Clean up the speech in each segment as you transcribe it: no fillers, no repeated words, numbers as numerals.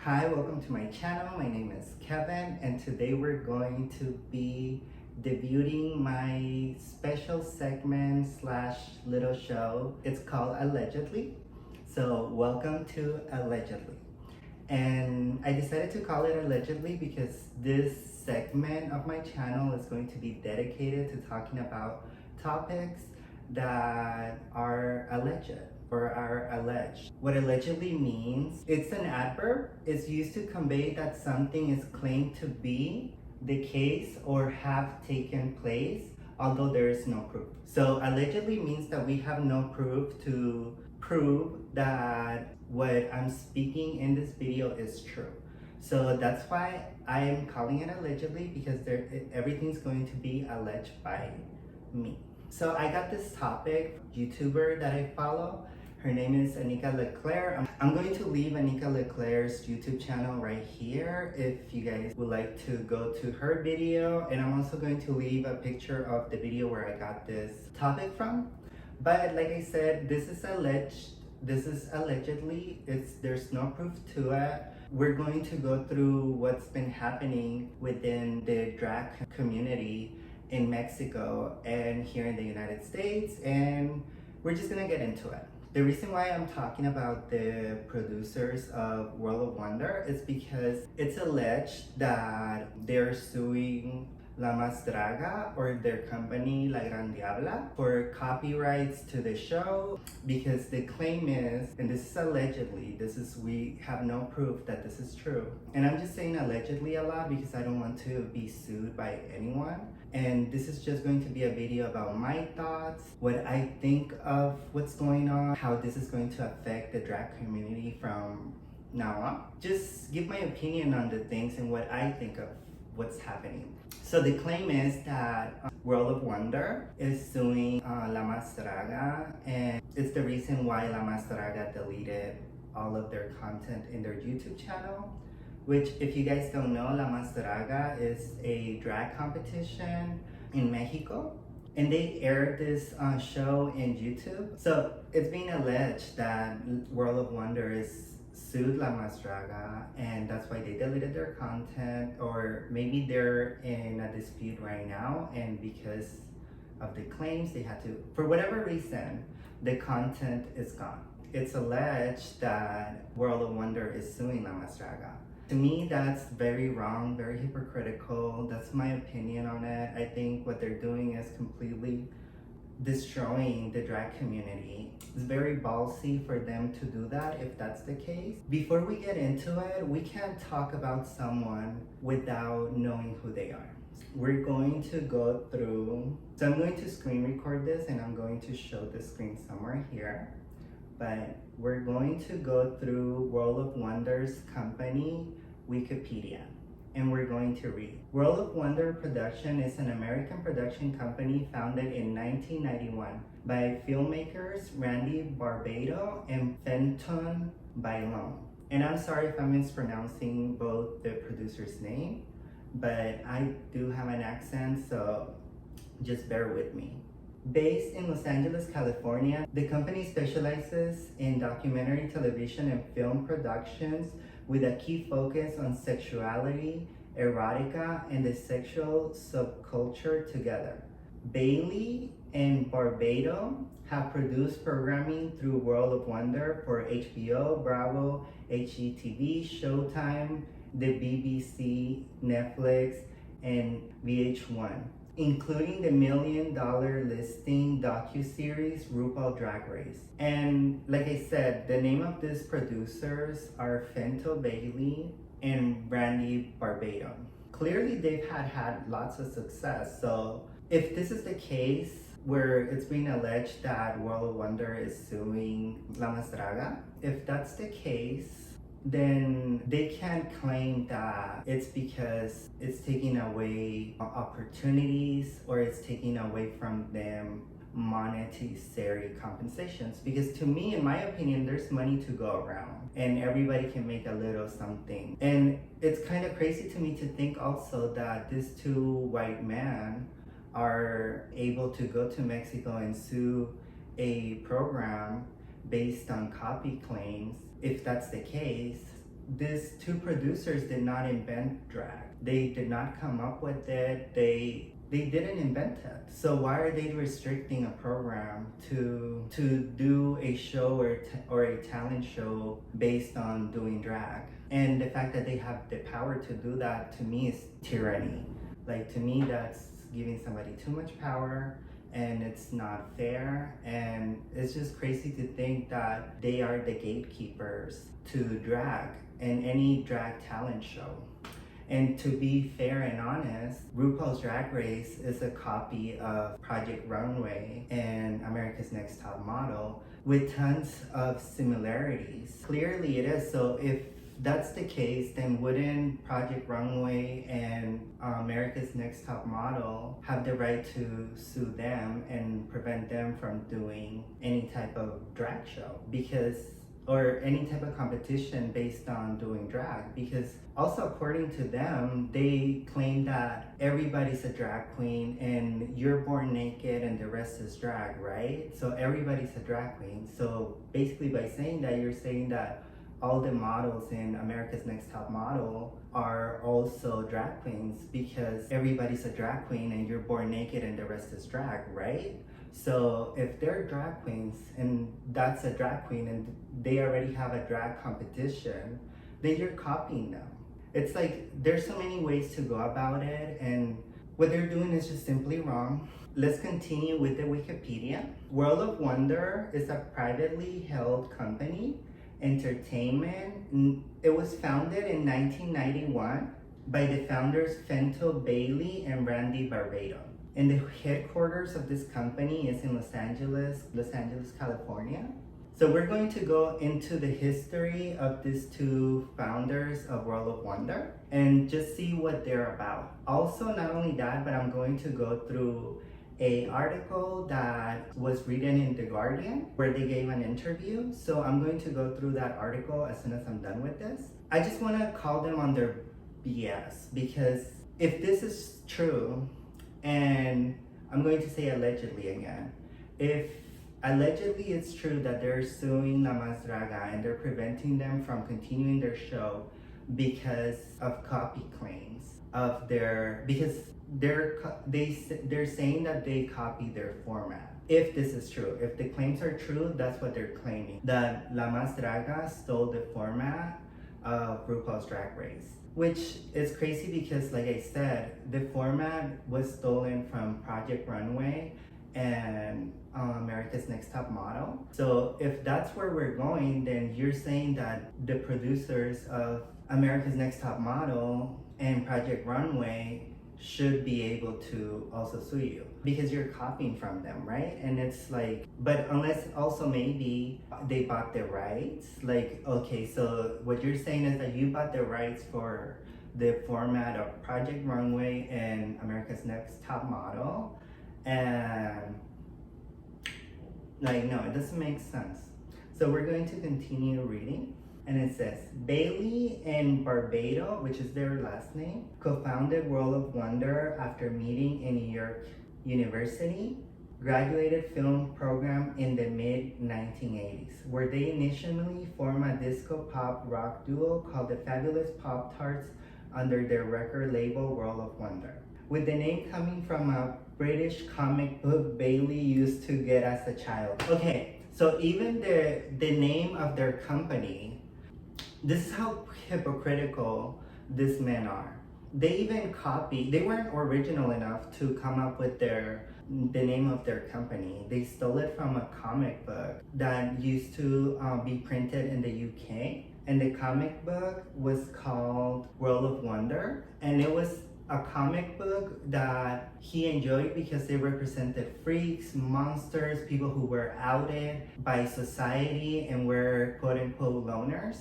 Hi, welcome to my channel. My name is Kevin, and today we're going to be debuting my special segment slash little show. It's called Allegedly. So welcome to Allegedly. And I decided to call it Allegedly because this segment of my channel is going to be dedicated to talking about topics that are alleged or are alleged. What allegedly means, it's an adverb. It's used to convey that something is claimed to be the case or have taken place, although there is no proof. So allegedly means that we have no proof to prove that what I'm speaking in this video is true. So that's why I am calling it allegedly, because everything's going to be alleged by me. So I got this topic, YouTuber that I follow. Her name is Anika Leclerc. I'm going to leave Anika Leclerc's YouTube channel right here if you guys would like to go to her video. And I'm also going to leave a picture of the video where I got this topic from. But like I said, this is allegedly, there's no proof to it. We're going to go through what's been happening within the drag community in Mexico and here in the United States, and we're just gonna get into it. The reason why I'm talking about the producers of World of Wonder is because it's alleged that they're suing Mas Draga or their company La Gran Diabla for copyrights to the show, because the claim is, and this is allegedly, we have no proof that this is true. And I'm just saying allegedly a lot because I don't want to be sued by anyone. And this is just going to be a video about my thoughts, what I think of what's going on, how this is going to affect the drag community from now on. Just give my opinion on the things and what I think of what's happening. So the claim is that World of Wonder is suing Mas Draga, and it's the reason why Mas Draga deleted all of their content in their YouTube channel, which, if you guys don't know, Mas Draga is a drag competition in Mexico, and they aired this show in YouTube. So it's being alleged that World of Wonder is sued Mas Draga, and that's why they deleted their content, or maybe they're in a dispute right now, and because of the claims they had to, for whatever reason, the content is gone. It's alleged that World of Wonder is suing Mas Draga. To me, that's very wrong, very hypocritical. That's my opinion on it. I think what they're doing is completely destroying the drag community. It's very ballsy for them to do that if that's the case. Before we get into it, we can't talk about someone without knowing who they are. We're going to go through, so I'm going to screen record this and I'm going to show the screen somewhere here. But we're going to go through World of Wonder's company, Wikipedia, and we're going to read. World of Wonder Production is an American production company founded in 1991 by filmmakers Randy Barbado and Fenton Bailon. And I'm sorry if I'm mispronouncing both the producer's name, but I do have an accent, so just bear with me. Based in Los Angeles, California, the company specializes in documentary television and film productions with a key focus on sexuality, erotica, and the sexual subculture together. Bailey and Barbado have produced programming through World of Wonder for HBO, Bravo, HGTV, Showtime, the BBC, Netflix, and VH1, including the $1 million listing docuseries RuPaul Drag Race. And like I said, the name of these producers are Fento Bailey and Randy Barbado. Clearly they've had lots of success. So if this is the case where it's being alleged that World of Wonder is suing Mas Draga, if that's the case, then they can't claim that it's because it's taking away opportunities or it's taking away from them monetary compensations. Because to me, in my opinion, there's money to go around and everybody can make a little something. And it's kind of crazy to me to think also that these two white men are able to go to Mexico and sue a program based on copy claims. If that's the case, these two producers did not invent drag. They did not come up with it. They didn't invent it. So why are they restricting a program to do a show or a talent show based on doing drag? And the fact that they have the power to do that, to me, is tyranny. Like, to me, that's giving somebody too much power, and it's not fair, and it's just crazy to think that they are the gatekeepers to drag and any drag talent show. And to be fair and honest, RuPaul's Drag Race is a copy of Project Runway and America's Next Top Model with tons of similarities. Clearly it is. So if that's the case, then wouldn't Project Runway and America's Next Top Model have the right to sue them and prevent them from doing any type of drag show? Or any type of competition based on doing drag, because also according to them, they claim that everybody's a drag queen and you're born naked and the rest is drag, right? So everybody's a drag queen. So basically by saying that, you're saying that all the models in America's Next Top Model are also drag queens, because everybody's a drag queen and you're born naked and the rest is drag, right? So if they're drag queens and that's a drag queen and they already have a drag competition, then you're copying them. It's like, there's so many ways to go about it, and what they're doing is just simply wrong. Let's continue with the Wikipedia. World of Wonder is a privately held company, entertainment. It was founded in 1991 by the founders Fento Bailey and Randy Barbado. And the headquarters of this company is in Los Angeles, California. So we're going to go into the history of these two founders of World of Wonder and just see what they're about. Also, not only that, but I'm going to go through an article that was written in The Guardian where they gave an interview. So I'm going to go through that article as soon as I'm done with this. I just want to call them on their BS, because if this is true, and I'm going to say allegedly again, if allegedly it's true that they're suing Mas Draga and they're preventing them from continuing their show because of copy claims of because they're saying that they copy their format. If this is true, if the claims are true, that's what they're claiming, that Mas Draga stole the format of RuPaul's Drag Race. Which is crazy because, like I said, the format was stolen from Project Runway and America's Next Top Model. So if that's where we're going, then you're saying that the producers of America's Next Top Model and Project Runway should be able to also sue you because you're copying from them, right? And it's like, but unless also maybe they bought the rights, like, okay, so what you're saying is that you bought the rights for the format of Project Runway and America's Next Top Model, and like, no, it doesn't make sense. So we're going to continue reading. And it says, Bailey and Barbado, which is their last name, co-founded World of Wonder after meeting in New York University, graduated film program in the mid-1980s, where they initially formed a disco pop rock duo called the Fabulous Pop-Tarts under their record label World of Wonder. With the name coming from a British comic book Bailey used to get as a child. Okay, so even the name of their company, this is how hypocritical these men are. They even copied, they weren't original enough to come up with the name of their company. They stole it from a comic book that used to be printed in the UK. And the comic book was called World of Wonder. And it was a comic book that he enjoyed because they represented freaks, monsters, people who were outed by society and were quote unquote loners.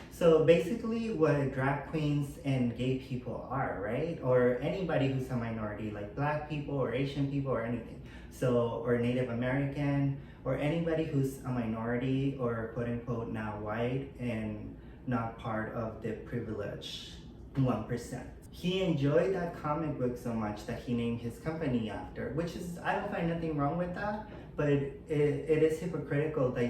So basically what drag queens and gay people are, right? Or anybody who's a minority, like black people or Asian people or anything. So, or Native American, or anybody who's a minority or quote unquote now white and not part of the privileged 1%. He enjoyed that comic book so much that he named his company after, which is, I don't find nothing wrong with that, but it is hypocritical that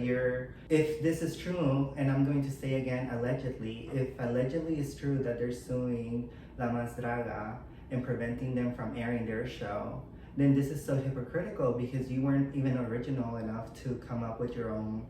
if this is true, and I'm going to say again, allegedly, if allegedly is true that they're suing Mas Draga and preventing them from airing their show, then this is so hypocritical because you weren't even original enough to come up with your own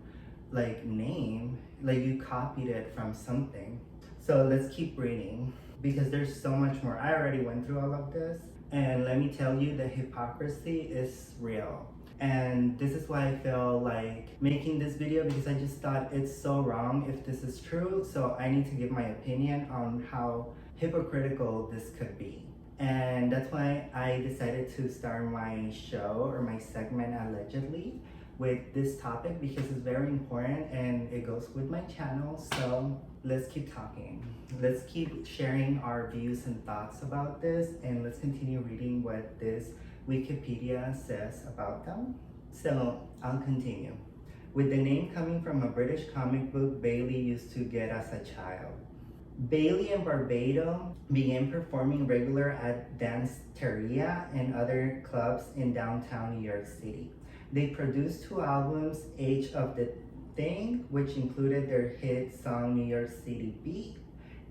name. You copied it from something. So let's keep reading because there's so much more. I already went through all of this, and let me tell you, the hypocrisy is real. And this is why I feel like making this video, because I just thought it's so wrong if this is true. So I need to give my opinion on how hypocritical this could be. And that's why I decided to start my show or my segment allegedly with this topic, because it's very important and it goes with my channel. So let's keep talking. Let's keep sharing our views and thoughts about this, and let's continue reading what this Wikipedia says about them. So I'll continue. With the name coming from a British comic book Bailey used to get as a child. Bailey and Barbado began performing regular at Danceteria and other clubs in downtown New York City. They produced 2 albums, Age of the Thing, which included their hit song New York City Beat,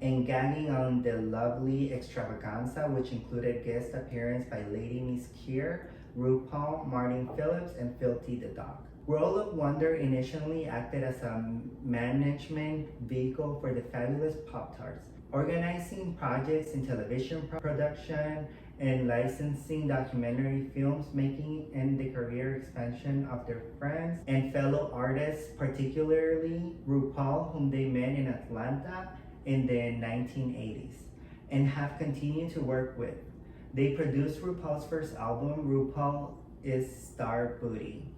and Gagging on the Lovely Extravaganza, which included guest appearance by Lady Miss Kier, RuPaul, Martin Phillips, and Filthy the Dog. World of Wonder initially acted as a management vehicle for the Fabulous Pop-Tarts, organizing projects in television production and licensing documentary films, making and the career expansion of their friends and fellow artists, particularly RuPaul, whom they met in Atlanta in the 1980s and have continued to work with. They produced RuPaul's first album, RuPaul is Star Booty,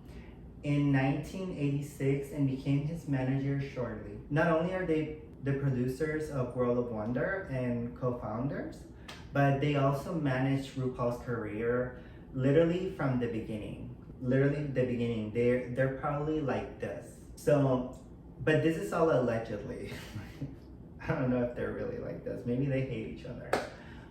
in 1986 and became his manager shortly. Not only are they the producers of World of Wonder and co-founders, but they also managed RuPaul's career literally from the beginning. Literally the beginning. They're probably like this. So, but this is all allegedly. I don't know if they're really like this. Maybe they hate each other.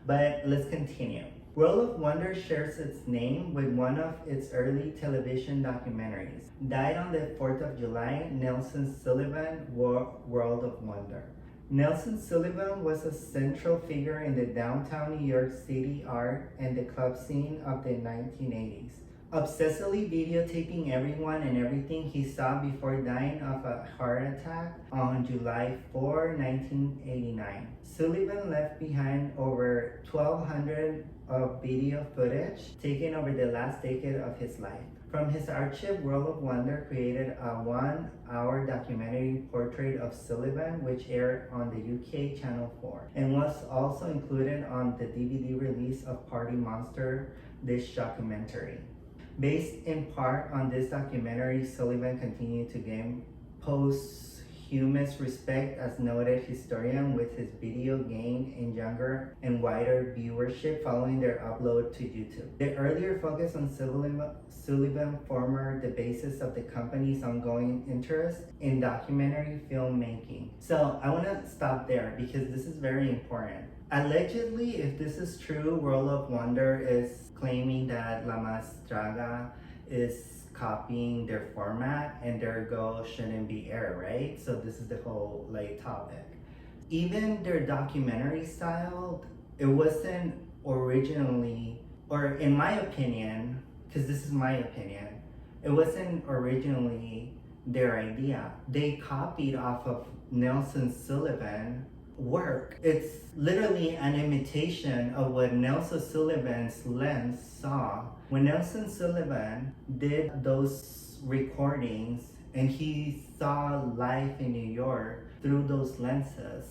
But let's continue. World of Wonder shares its name with one of its early television documentaries. Died on the 4th of July, Nelson Sullivan, World of Wonder. Nelson Sullivan was a central figure in the downtown New York City art and the club scene of the 1980s, obsessively videotaping everyone and everything he saw before dying of a heart attack on July 4, 1989. Sullivan left behind over 1,200 of video footage taken over the last decade of his life. From his archive, World of Wonder created a 1-hour documentary portrait of Sullivan, which aired on the UK Channel 4, and was also included on the DVD release of Party Monster, this documentary. Based in part on this documentary, Sullivan continued to gain posthumous respect as noted historian, with his video gained in younger and wider viewership following their upload to YouTube. The earlier focus on Sullivan formed the basis of the company's ongoing interest in documentary filmmaking. So I want to stop there because this is very important. Allegedly, if this is true, World of Wonder is claiming that Mas Draga is copying their format and their goal shouldn't be aired, right? So this is the whole topic. Even their documentary style, it wasn't originally, or in my opinion, because this is my opinion, it wasn't originally their idea. They copied off of Nelson Sullivan work. It's literally an imitation of what Nelson Sullivan's lens saw. When Nelson Sullivan did those recordings and he saw life in New York through those lenses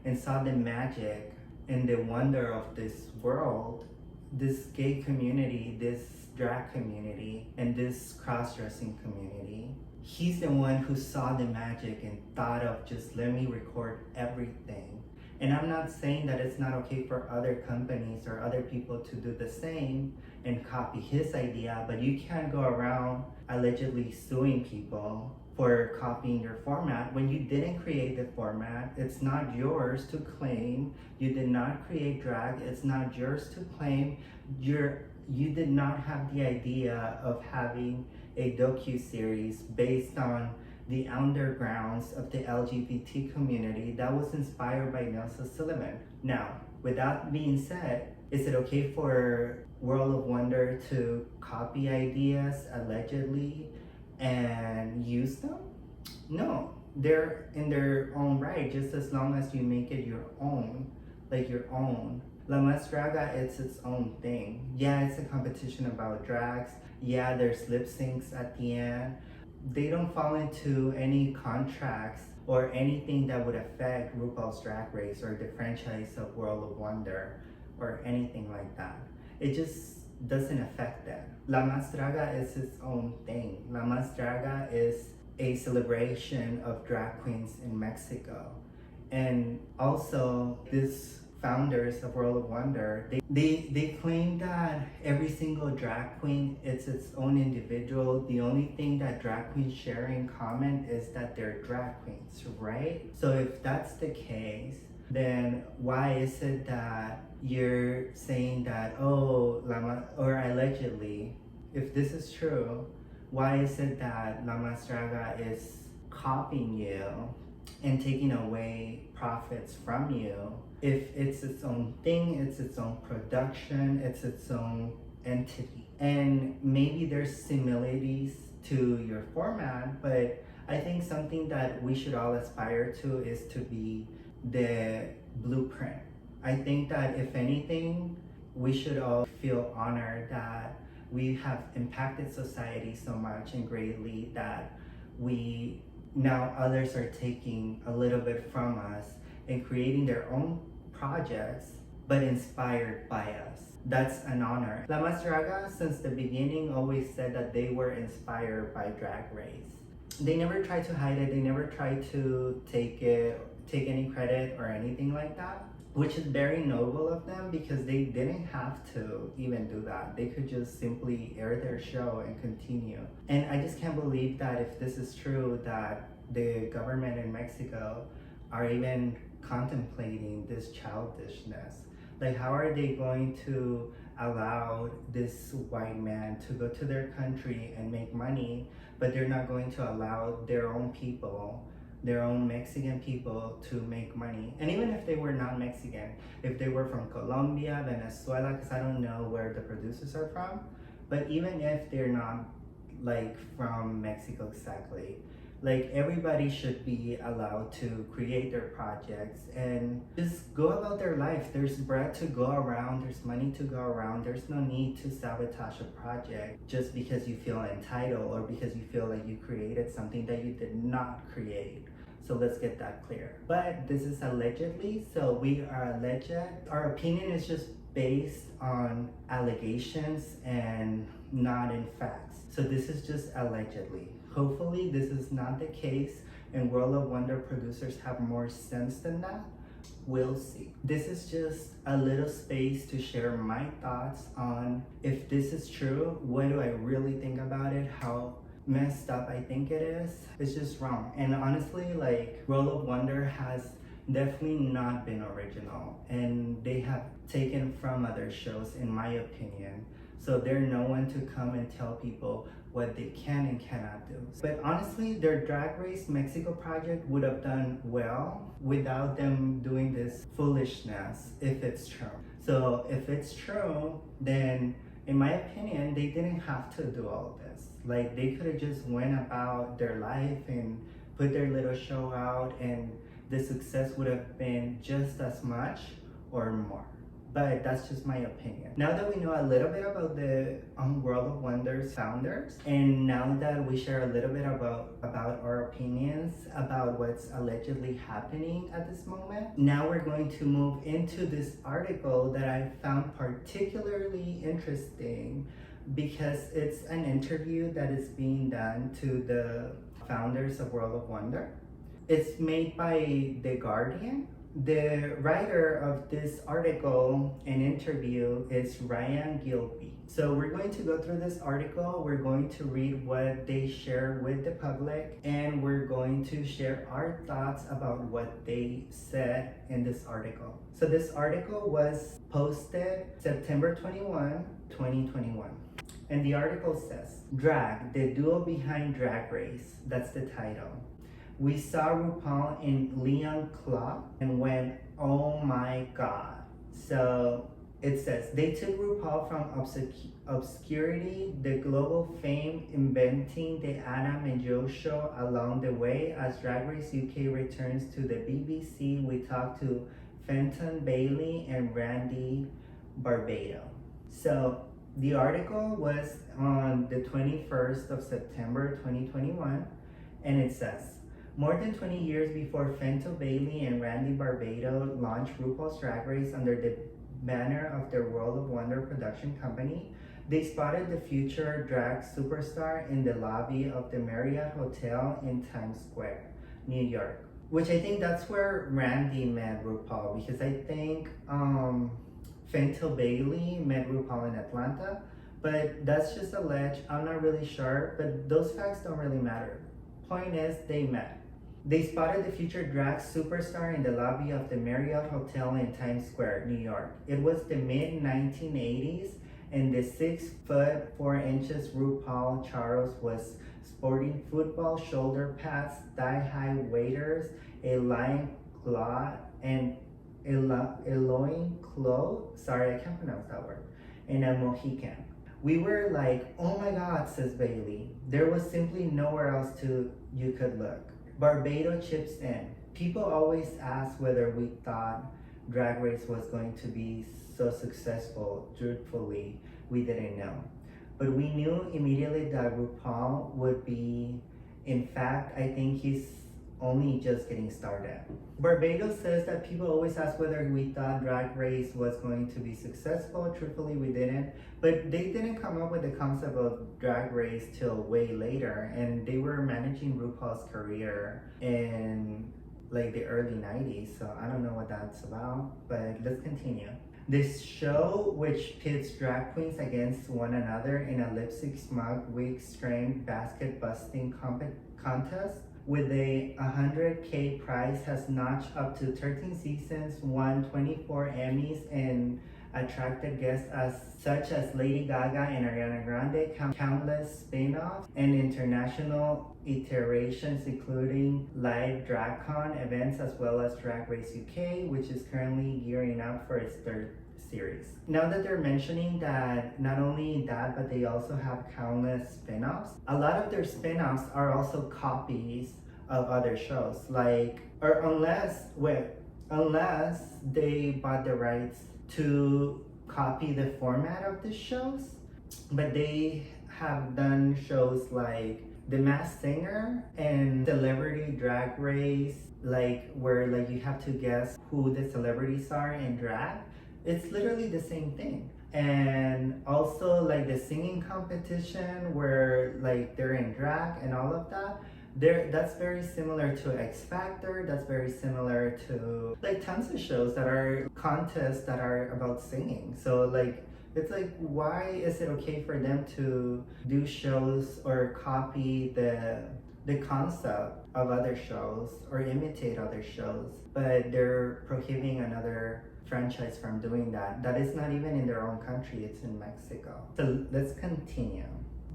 and saw the magic and the wonder of this world, this gay community, this drag community, and this cross-dressing community, he's the one who saw the magic and thought of just let me record everything. And I'm not saying that it's not okay for other companies or other people to do the same and copy his idea, but you can't go around allegedly suing people for copying your format when you didn't create the format. It's not yours to claim. You did not create drag. It's not yours to claim. You did not have the idea of having a docu-series based on the undergrounds of the LGBT community that was inspired by Nelson Sullivan. Now, with that being said, is it okay for World of Wonder to copy ideas allegedly and use them? No, they're in their own right, just as long as you make it your own, like your own. Mas Draga, it's its own thing. Yeah, it's a competition about drags. Yeah, there's lip syncs at the end. They don't fall into any contracts or anything that would affect RuPaul's Drag Race or the franchise of World of Wonder or anything like that. It just doesn't affect them. Mas Draga is its own thing. Mas Draga is a celebration of drag queens in Mexico. And also, this founders of World of Wonder, they claim that every single drag queen is its own individual. The only thing that drag queens share in common is that they're drag queens, right? So if that's the case, then why is it that you're saying that, oh, or allegedly, if this is true, why is it that Mas Draga is copying you and taking away profits from you? If it's its own thing, it's its own production, it's its own entity. And maybe there's similarities to your format, but I think something that we should all aspire to is to be the blueprint. I think that if anything, we should all feel honored that we have impacted society so much and greatly that we now others are taking a little bit from us and creating their own projects, but inspired by us. That's an honor. Mas Draga, since the beginning, always said that they were inspired by Drag Race. They never tried to hide it. They never tried to take any credit or anything like that, which is very noble of them because they didn't have to even do that. They could just simply air their show and continue. And I just can't believe that if this is true, that the government in Mexico are even contemplating this childishness. Like, how are they going to allow this white man to go to their country and make money, but they're not going to allow their own people, their own Mexican people, to make money? And even if they were not Mexican, if they were from Colombia, Venezuela, because I don't know where the producers are from, but even if they're not like from Mexico exactly, like, everybody should be allowed to create their projects and just go about their life. There's bread to go around, there's money to go around. There's no need to sabotage a project just because you feel entitled or because you feel like you created something that you did not create. So let's get that clear. But this is allegedly, so we are alleged. Our opinion is just based on allegations and not in facts. So this is just allegedly. Hopefully this is not the case and World of Wonder producers have more sense than that. We'll see. This is just a little space to share my thoughts on if this is true, what do I really think about it, how messed up I think it is. It's just wrong. And honestly, like, World of Wonder has definitely not been original and they have taken from other shows, in my opinion. So they're no one to come and tell people what they can and cannot do. But honestly, their Drag Race Mexico project would have done well without them doing this foolishness, if it's true. So if it's true, then in my opinion, they didn't have to do all of this. Like, they could have just went about their life and put their little show out and the success would have been just as much or more. But that's just my opinion. Now that we know a little bit about the World of Wonders founders, and now that we share a little bit about our opinions about what's allegedly happening at this moment, now we're going to move into this article that I found particularly interesting because it's an interview that is being done to the founders of World of Wonder. It's made by The Guardian. The writer of this article and interview is Ryan Gilby. So we're going to go through this article, we're going to read what they share with the public, and we're going to share our thoughts about what they said in this article. So this article was posted September 21, 2021. And the article says, Drag, the duo behind Drag Race. That's the title. We saw RuPaul in Leon Club and went, oh my god. So it says, they took RuPaul from obscurity, the global fame, inventing the Adam and Joe show along the way. As Drag Race UK returns to the BBC, we talked to Fenton Bailey and Randy Barbado. So the article was on the 21st of September 2021, and it says, more than 20 years before Fenton Bailey and Randy Barbado launched RuPaul's Drag Race under the banner of their World of Wonder production company, they spotted the future drag superstar in the lobby of the Marriott Hotel in Times Square, New York. Which I think that's where Randy met RuPaul, because I think Fenton Bailey met RuPaul in Atlanta, but that's just alleged. I'm not really sure, but those facts don't really matter. Point is, they met. They spotted the future drag superstar in the lobby of the Marriott Hotel in Times Square, New York. It was the mid-1980s, and the 6'4" RuPaul Charles was sporting football shoulder pads, thigh-high waders, a lion claw, and a loincloth, sorry, I can't pronounce that word, and a Mohican. We were like, oh my god, says Bailey. There was simply nowhere else you could look. Barbado chips in. People always ask whether we thought Drag Race was going to be so successful. Truthfully, we didn't know. But we knew immediately that RuPaul would be. In fact, I think he's only just getting started. Barbados says that people always ask whether we thought Drag Race was going to be successful. Truthfully, we didn't. But they didn't come up with the concept of Drag Race till way later, and they were managing RuPaul's career in like the early 90s, so I don't know what that's about, but let's continue. This show, which pits drag queens against one another in a lip-sync smug wig-strained basket-busting contest, with a $100K prize, has notched up to 13 seasons, won 24 Emmys, and attracted guests such as Lady Gaga and Ariana Grande, countless spin-offs, and international iterations, including live DragCon events as well as Drag Race UK, which is currently gearing up for its third series. Now that they're mentioning that not only that, but they also have countless spin-offs, a lot of their spin-offs are also copies of other shows, unless they bought the rights to copy the format of the shows, but they have done shows like The Masked Singer and Celebrity Drag Race, where you have to guess who the celebrities are in drag. It's literally the same thing. And also the singing competition where they're in drag and all of that. That's very similar to X Factor. That's very similar to tons of shows that are contests that are about singing. So it's why is it okay for them to do shows or copy the concept of other shows or imitate other shows, but they're prohibiting another franchise from doing that? That is not even in their own country, it's in Mexico. So let's continue.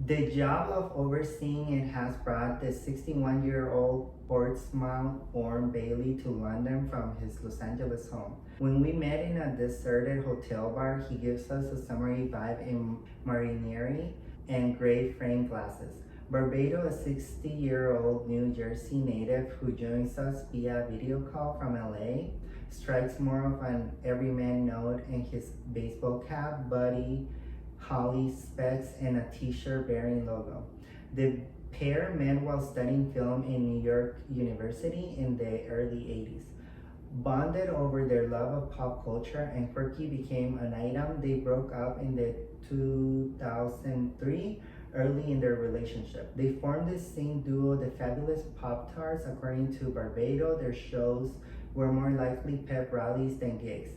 The job of overseeing it has brought the 61-year-old Portsmouth-born Bailey to London from his Los Angeles home. When we met in a deserted hotel bar, he gives us a summery vibe in marineri and gray frame glasses. Barbado, a 60-year-old New Jersey native who joins us via video call from LA, strikes more of an everyman note in his baseball cap, buddy, Holly specs, and a t-shirt bearing logo. The pair met while studying film in New York University in the early 80s. Bonded over their love of pop culture, and quirky became an item. They broke up in the 2003, early in their relationship. They formed the same duo, the Fabulous Pop-Tarts. According to Barbado, their shows were more likely pep rallies than gigs.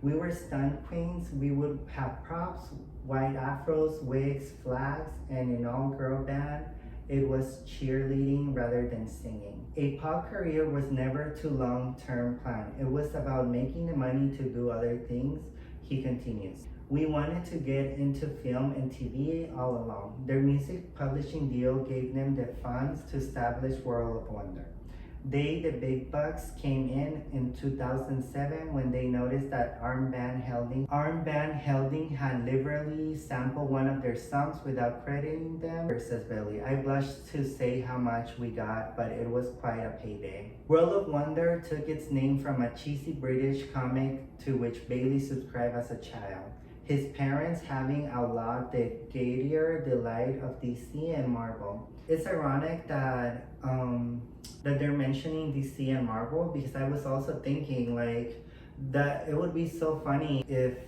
We were stunt queens. We would have props, white afros, wigs, flags, and an all-girl band. It was cheerleading rather than singing. A pop career was never too long-term plan. It was about making the money to do other things, he continues. We wanted to get into film and TV all along. Their music publishing deal gave them the funds to establish World of Wonder. The big bucks, came in 2007 when they noticed that Armband Helding had liberally sampled one of their songs without crediting them, versus Billy. I blush to say how much we got, but it was quite a payday. World of Wonder took its name from a cheesy British comic to which Bailey subscribed as a child. His parents having outlawed the gayer delight of DC and Marvel. It's ironic that they're mentioning DC and Marvel, because I was also thinking like that it would be so funny if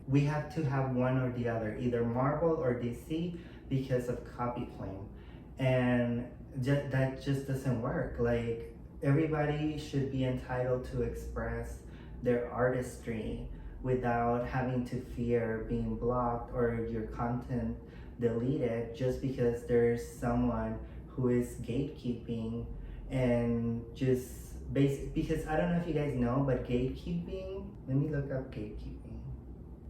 we have to have one or the other, either Marvel or DC, because of copy claim, and that just doesn't work. Like, everybody should be entitled to express their artistry without having to fear being blocked or your content deleted just because there's someone who is gatekeeping and just because I don't know if you guys know, but gatekeeping, let me look up gatekeeping.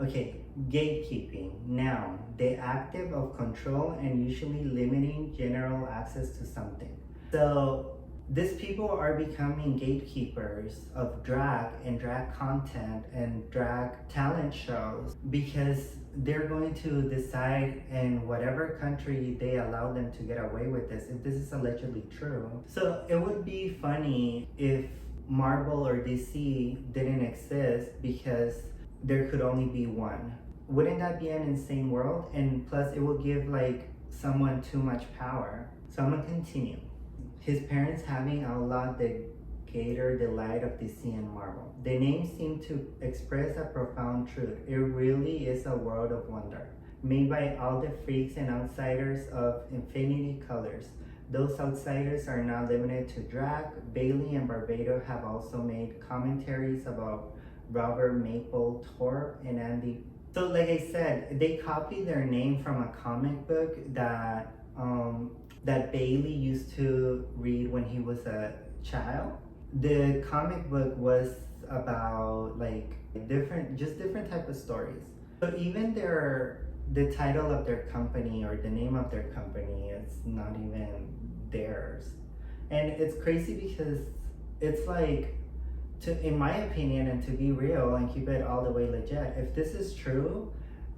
Okay, gatekeeping, noun, the active of control and usually limiting general access to something. So these people are becoming gatekeepers of drag and drag content and drag talent shows because they're going to decide in whatever country they allow them to get away with this, if this is allegedly true. So it would be funny if Marvel or DC didn't exist because there could only be one. Wouldn't that be an insane world? And plus it would give like someone too much power. So I'm gonna continue. His parents having outlawed the gayer delight of DC and Marvel. The names seem to express a profound truth. It really is a world of wonder, made by all the freaks and outsiders of infinity colors. Those outsiders are not limited to drag. Bailey and Barbados have also made commentaries about Robert Mapplethorpe and Andy. So like I said, they copied their name from a comic book that Bailey used to read when he was a child. The comic book was about like different type of stories. So even the title of their company or the name of their company is not even theirs. And it's crazy because it's like, in my opinion, and to be real and keep it all the way legit, if this is true,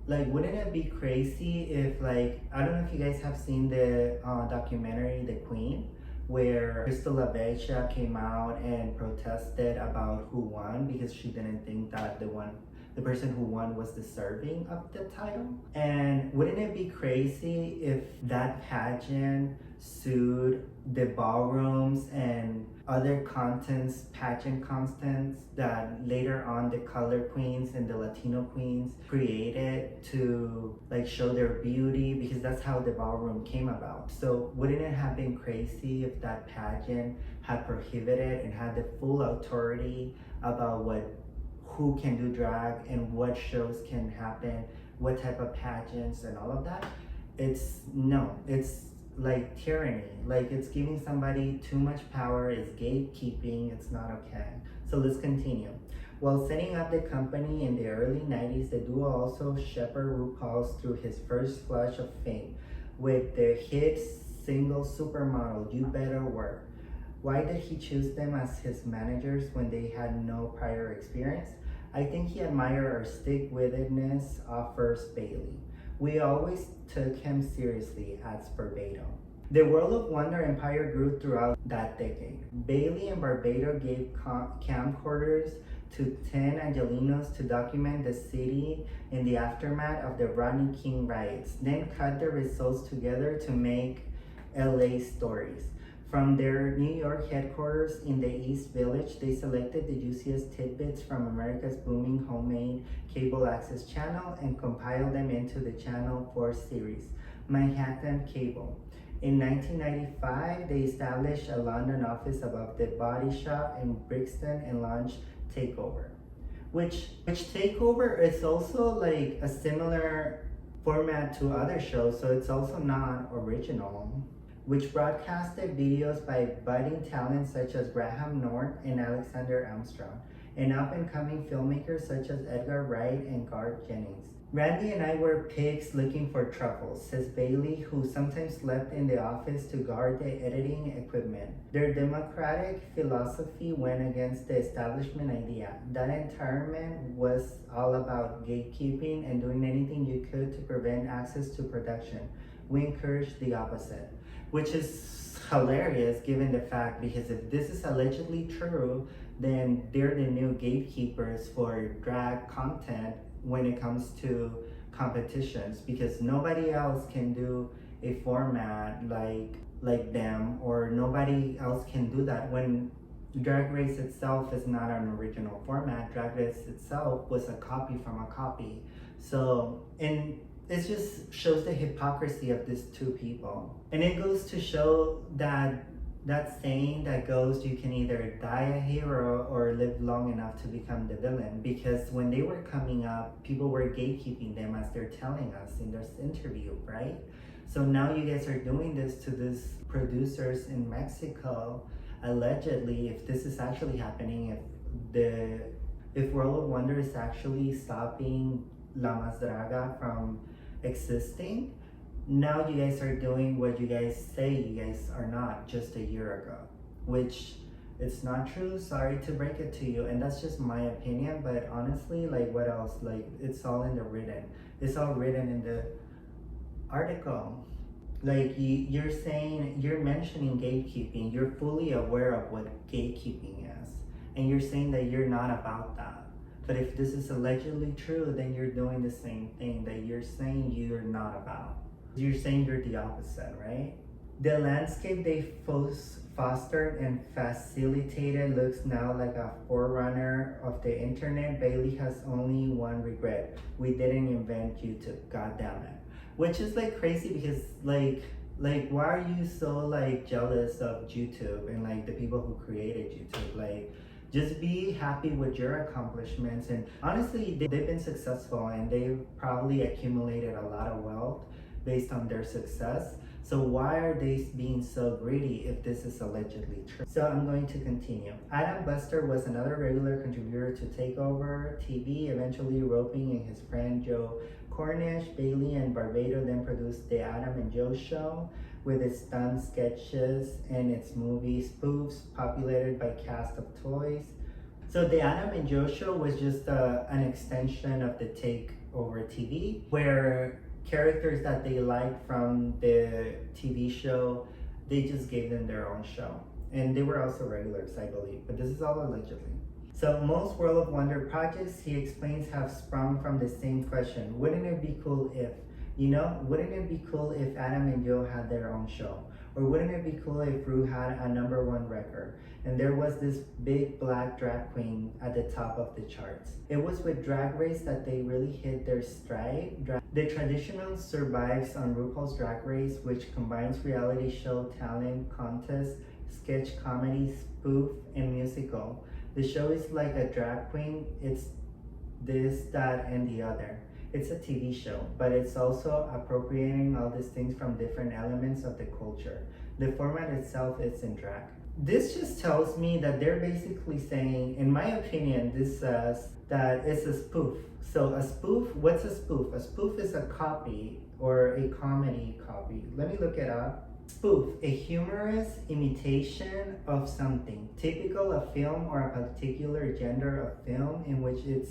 like, wouldn't it be crazy if, like, I don't know if you guys have seen the documentary The Queen, where Crystal LaBeija came out and protested about who won because she didn't think that the person who won was deserving of the title. And wouldn't it be crazy if that pageant sued the ballrooms and other pageant contents that later on the color queens and the Latino queens created to like show their beauty, because that's how the ballroom came about. So wouldn't it have been crazy if that pageant had prohibited and had the full authority about who can do drag and what shows can happen, what type of pageants and all of that? It's like tyranny. Like, it's giving somebody too much power, it's gatekeeping, it's not okay. So let's continue. While setting up the company in the early 90s, the duo also shepherded RuPaul's through his first flush of fame with the hit single Supermodel, You Better Work. Why did he choose them as his managers when they had no prior experience? I think he admired our stick-withedness of First Bailey. We always took him seriously, adds Barbados. The World of Wonder empire grew throughout that decade. Bailey and Barbados gave camcorders to 10 Angelinos to document the city in the aftermath of the Rodney King riots, then cut the results together to make LA stories. From their New York headquarters in the East Village, they selected the juiciest tidbits from America's booming homemade cable access channel and compiled them into the Channel 4 series, Manhattan Cable. In 1995, they established a London office above the Body Shop in Brixton and launched Takeover. Which Takeover is also like a similar format to other shows, so it's also not original. Which broadcasted videos by budding talents such as Graham Norton and Alexander Armstrong. and up-and-coming filmmakers such as Edgar Wright and Garth Jennings. Randy and I were pigs looking for truffles, says Bailey, who sometimes slept in the office to guard the editing equipment. Their democratic philosophy went against the establishment idea. That environment was all about gatekeeping and doing anything you could to prevent access to production. We encouraged the opposite, which is hilarious given the fact, because if this is allegedly true, then they're the new gatekeepers for drag content when it comes to competitions, because nobody else can do a format like them, or nobody else can do that when Drag Race itself is not an original format. Drag Race itself was a copy from a copy. So, and it just shows the hypocrisy of these two people. And it goes to show that saying that goes, you can either die a hero or live long enough to become the villain. Because when they were coming up, people were gatekeeping them, as they're telling us in this interview, right? So now you guys are doing this to these producers in Mexico, allegedly. If this is actually happening, if World of Wonder is actually stopping Mas Draga from existing, now you guys are doing what you guys say you guys are not just a year ago, which it's not true. Sorry to break it to you, and that's just my opinion. But honestly, like, what else? Like, it's all in the written. It's all written in the article. Like, you're saying, you're mentioning gatekeeping. You're fully aware of what gatekeeping is, and you're saying that you're not about that. But if this is allegedly true, then you're doing the same thing that you're saying you're not about. You're saying you're the opposite, right? The landscape they fostered and facilitated looks now like a forerunner of the internet. Bailey has only one regret: we didn't invent YouTube. God damn it. Which is like crazy, because like why are you so like jealous of YouTube and like the people who created YouTube? Like, just be happy with your accomplishments. And honestly, they've been successful, and they've probably accumulated a lot of wealth based on their success. So why are they being so greedy if this is allegedly true? So I'm going to continue. Adam Buster was another regular contributor to Takeover TV, eventually roping in his friend Joe Cornish. Bailey and Barbado then produced The Adam and Joe Show, with its stunt sketches and its movie spoofs populated by cast of toys. So The Adam and Joe Show was just an extension of the Takeover TV, where characters that they liked from the TV show, they just gave them their own show. And they were also regulars, I believe, but this is all allegedly. So most World of Wonder projects, he explains, have sprung from the same question: wouldn't it be cool if, wouldn't it be cool if Adam and Joe had their own show? Or wouldn't it be cool if Rue had a #1 record and there was this big black drag queen at the top of the charts? It was with Drag Race that they really hit their stride. The traditional survives on RuPaul's Drag Race, which combines reality show talent contest, sketch comedy, spoof, and musical. The show is like a drag queen. It's this, that, and the other. It's a TV show, but it's also appropriating all these things from different elements of the culture. The format itself is in drag. This just tells me that they're basically saying, in my opinion, this says that it's a spoof. So a spoof, what's a spoof? A spoof is a copy or a comedy copy. Let me look it up. Spoof, a humorous imitation of something, typical of film or a particular genre of film in which its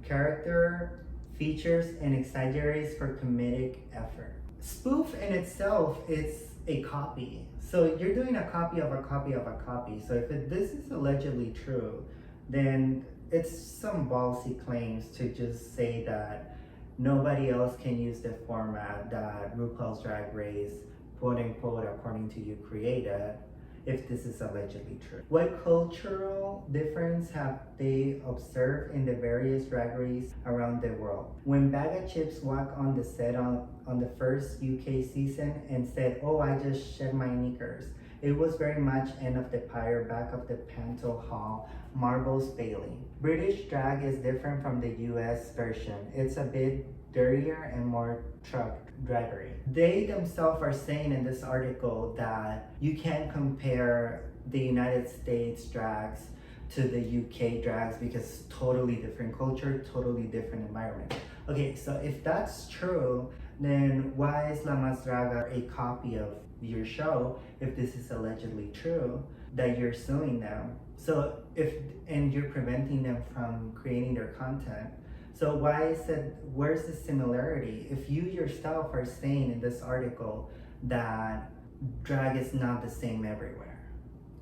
character features and exaggerates for comedic effort. Spoof in itself is a copy. So you're doing a copy of a copy of a copy. So if this is allegedly true, then it's some ballsy claims to just say that nobody else can use the format that RuPaul's Drag Race, quote unquote, according to you, created, if this is allegedly true. What cultural difference have they observed in the various drag races around the world? When Bag of Chips walked on the set on the first UK season and said, "Oh, I just shed my knickers," it was very much end of the pyre, back of the Panto Hall, Marbles Bailey. British drag is different from the US version. It's a bit dirtier and more truck draggery. They themselves are saying in this article that you can't compare the United States drags to the UK drags because totally different culture, totally different environment. Okay, so if that's true, then why is La Mas Draga a copy of your show if this is allegedly true that you're suing them? So and you're preventing them from creating their content. So why is it, where's the similarity? If you yourself are saying in this article that drag is not the same everywhere,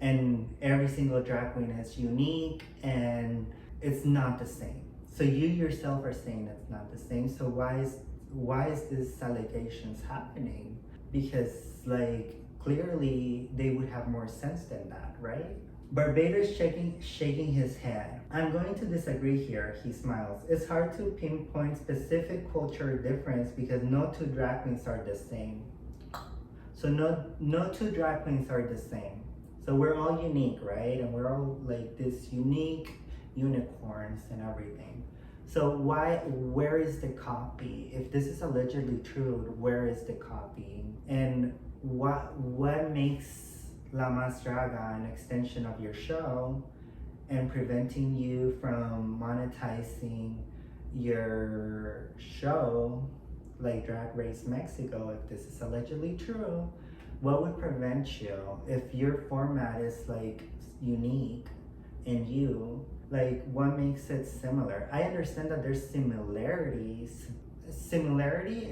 and every single drag queen is unique and it's not the same. So you yourself are saying it's not the same. So why is this allegations happening? Because like clearly they would have more sense than that, right? Barbados shaking his head. I'm going to disagree here, he smiles. It's hard to pinpoint specific cultural difference because no two drag queens are the same. So no two drag queens are the same. So we're all unique, right? And we're all like this unique unicorns and everything. So where is the copy? If this is allegedly true, where is the copy? And what makes La Mas Draga an extension of your show and preventing you from monetizing your show like Drag Race Mexico? If this is allegedly true, what would prevent you if your format is like unique and you like what makes it similar? I understand that there's similarity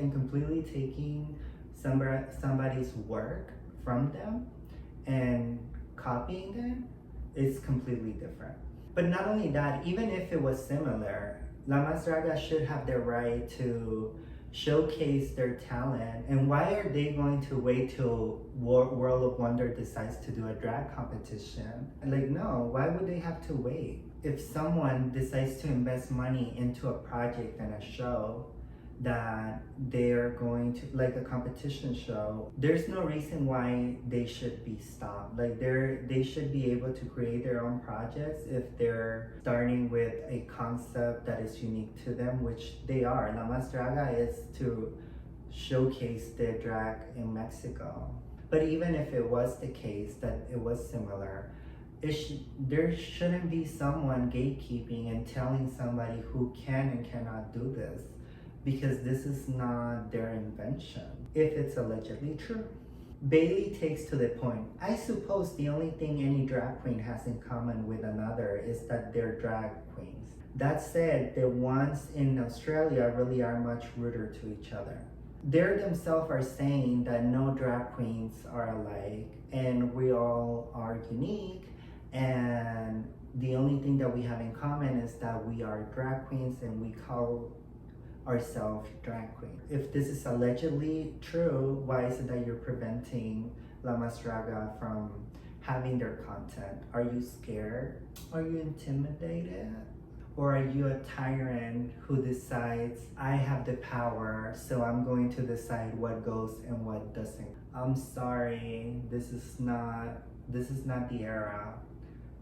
and completely taking somebody's work from them and copying them is completely different. But not only that, even if it was similar, La Mas Draga should have the right to showcase their talent. And why are they going to wait till World of Wonder decides to do a drag competition? Like, no, why would they have to wait? If someone decides to invest money into a project and a show that they're going to, like a competition show, there's no reason why they should be stopped. Like they should be able to create their own projects if they're starting with a concept that is unique to them, which they are. La Mas Draga is to showcase the drag in Mexico. But even if it was the case that it was similar, there shouldn't be someone gatekeeping and telling somebody who can and cannot do this, because this is not their invention, if it's allegedly true. Bailey takes to the point. I suppose the only thing any drag queen has in common with another is that they're drag queens. That said, the ones in Australia really are much ruder to each other. They themselves are saying that no drag queens are alike and we all are unique, and the only thing that we have in common is that we are drag queens and we call ourselves drag queen. If this is allegedly true, why is it that you're preventing La Mas Draga from having their content? Are you scared? Are you intimidated? Or are you a tyrant who decides, I have the power, so I'm going to decide what goes and what doesn't? I'm sorry, this is not the era.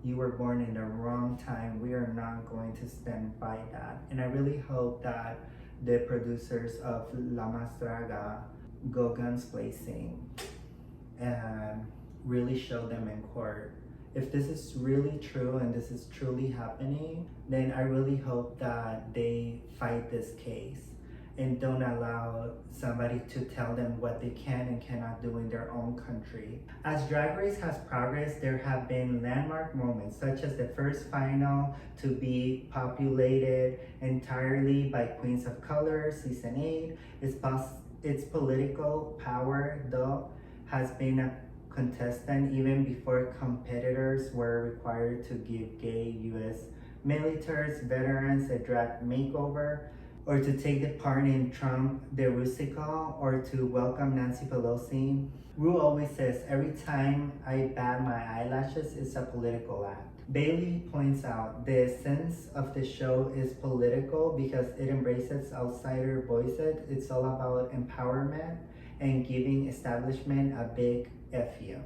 You were born in the wrong time. We are not going to stand by that. And I really hope that the producers of La Mas Draga go guns blazing and really show them in court. If this is really true and this is truly happening, then I really hope that they fight this case and don't allow somebody to tell them what they can and cannot do in their own country. As Drag Race has progressed, there have been landmark moments, such as the first final to be populated entirely by queens of color, season 8. Its political power, though, has been a contestant even before competitors were required to give gay US militaries, veterans a drag makeover, or to take the part in Trump the Rusical, or to welcome Nancy Pelosi. Ru always says, every time I bat my eyelashes, it's a political act. Bailey points out the essence of the show is political because it embraces outsider voices. It's all about empowerment and giving establishment a big F you.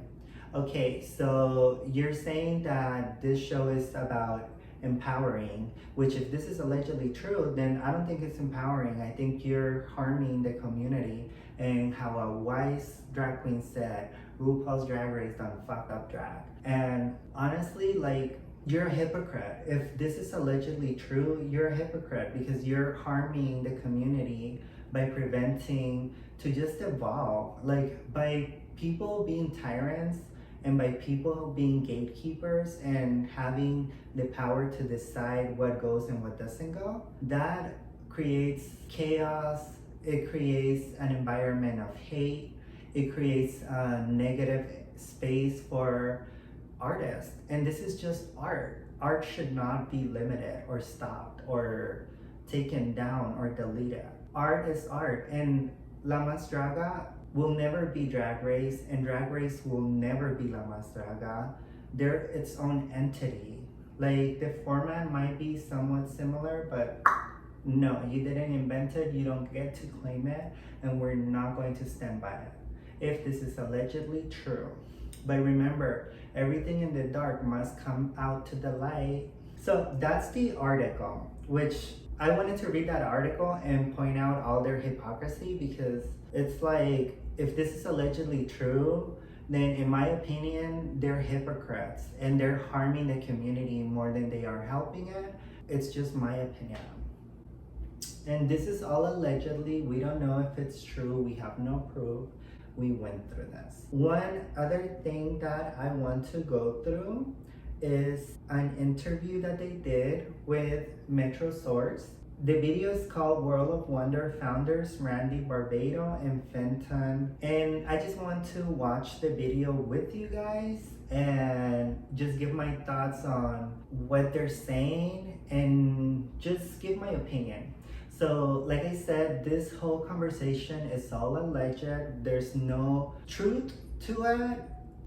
Okay, so you're saying that this show is about empowering, which if this is allegedly true, then I don't think it's empowering. I think you're harming the community. And how a wise drag queen said, RuPaul's Drag Race done fucked up drag. And honestly, like, you're a hypocrite. If this is allegedly true, you're a hypocrite because you're harming the community by preventing to just evolve. Like by people being tyrants and by people being gatekeepers and having the power to decide what goes and what doesn't go, that creates chaos. It creates an environment of hate. It creates a negative space for artists. And this is just art. Art should not be limited or stopped or taken down or deleted. Art is art, and Mas Draga will never be Drag Race, and Drag Race will never be Mas Draga. They're its own entity. Like the format might be somewhat similar, but no, you didn't invent it, you don't get to claim it, and we're not going to stand by it if this is allegedly true. But remember, everything in the dark must come out to the light. So that's the article, which I wanted to read that article and point out all their hypocrisy, because it's like, if this is allegedly true, then in my opinion, they're hypocrites and they're harming the community more than they are helping it. It's just my opinion. And this is all allegedly. We don't know if it's true. We have no proof. We went through this. One other thing that I want to go through is an interview that they did with Metro Source. The video is called World of Wonder founders Randy Barbado and Fenton. And I just want to watch the video with you guys and just give my thoughts on what they're saying and just give my opinion. So, like I said, this whole conversation is all alleged. There's no truth to it.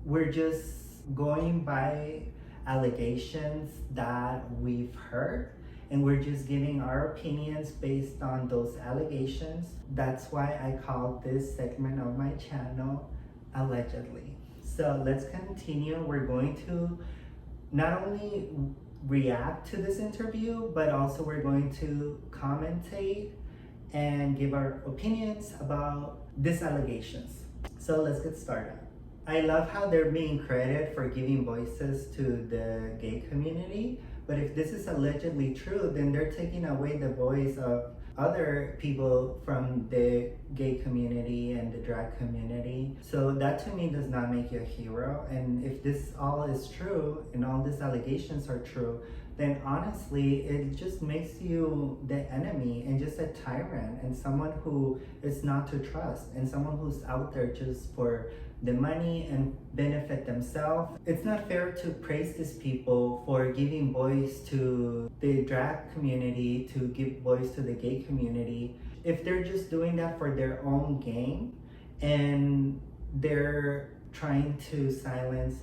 We're just going by allegations that we've heard, and we're just giving our opinions based on those allegations. That's why I call this segment of my channel Allegedly. So let's continue. We're going to not only react to this interview, but also we're going to commentate and give our opinions about these allegations. So let's get started. I love how they're being credited for giving voices to the gay community, but if this is allegedly true, then they're taking away the voice of other people from the gay community and the drag community. So that to me does not make you a hero. And if this all is true and all these allegations are true, then honestly, it just makes you the enemy and just a tyrant and someone who is not to trust and someone who's out there just for the money and benefit themselves. It's not fair to praise these people for giving voice to the drag community, to give voice to the gay community, if they're just doing that for their own gain and they're trying to silence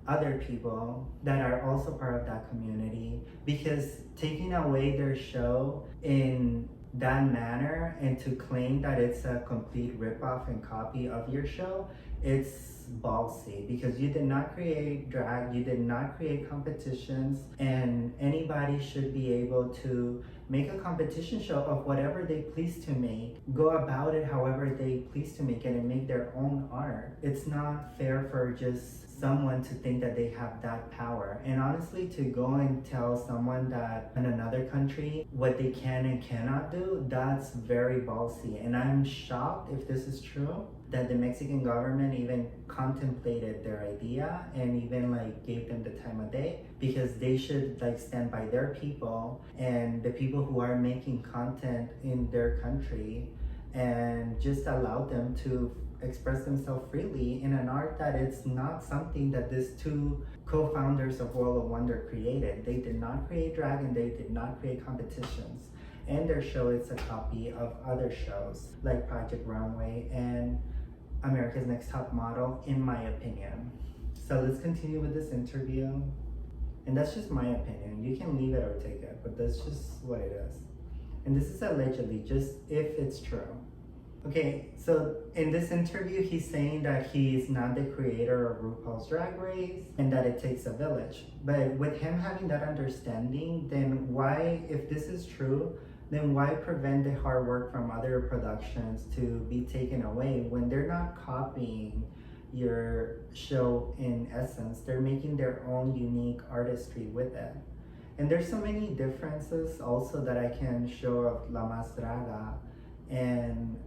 other people that are also part of that community, because taking away their show in that manner and to claim that it's a complete ripoff and copy of your show, it's ballsy, because you did not create drag, you did not create competitions, and anybody should be able to make a competition show of whatever they please to make, go about it however they please to make it, and make their own art. It's not fair for just someone to think that they have that power. And honestly, to go and tell someone that in another country what they can and cannot do, that's very ballsy. And I'm shocked, if this is true, that the Mexican government even contemplated their idea and even like gave them the time of day, because they should like stand by their people and the people who are making content in their country and just allow them to express themselves freely in an art that it's not something that these two co-founders of World of Wonder created. They did not create drag and they did not create competitions. And their show is a copy of other shows like Project Runway and America's Next Top Model, in my opinion. So let's continue with this interview. And that's just my opinion. You can leave it or take it, but that's just what it is. And this is allegedly, just if it's true. Okay, so in this interview, he's saying that he's not the creator of RuPaul's Drag Race and that it takes a village. But with him having that understanding, then why, if this is true, then why prevent the hard work from other productions to be taken away when they're not copying your show in essence. They're making their own unique artistry with it. And there's so many differences also that I can show of Mas Draga and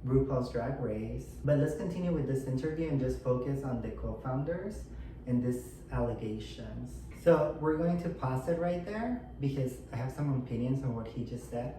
RuPaul's Drag Race. But let's continue with this interview and just focus on the co-founders and these allegations. So we're going to pause it right there because I have some opinions on what he just said.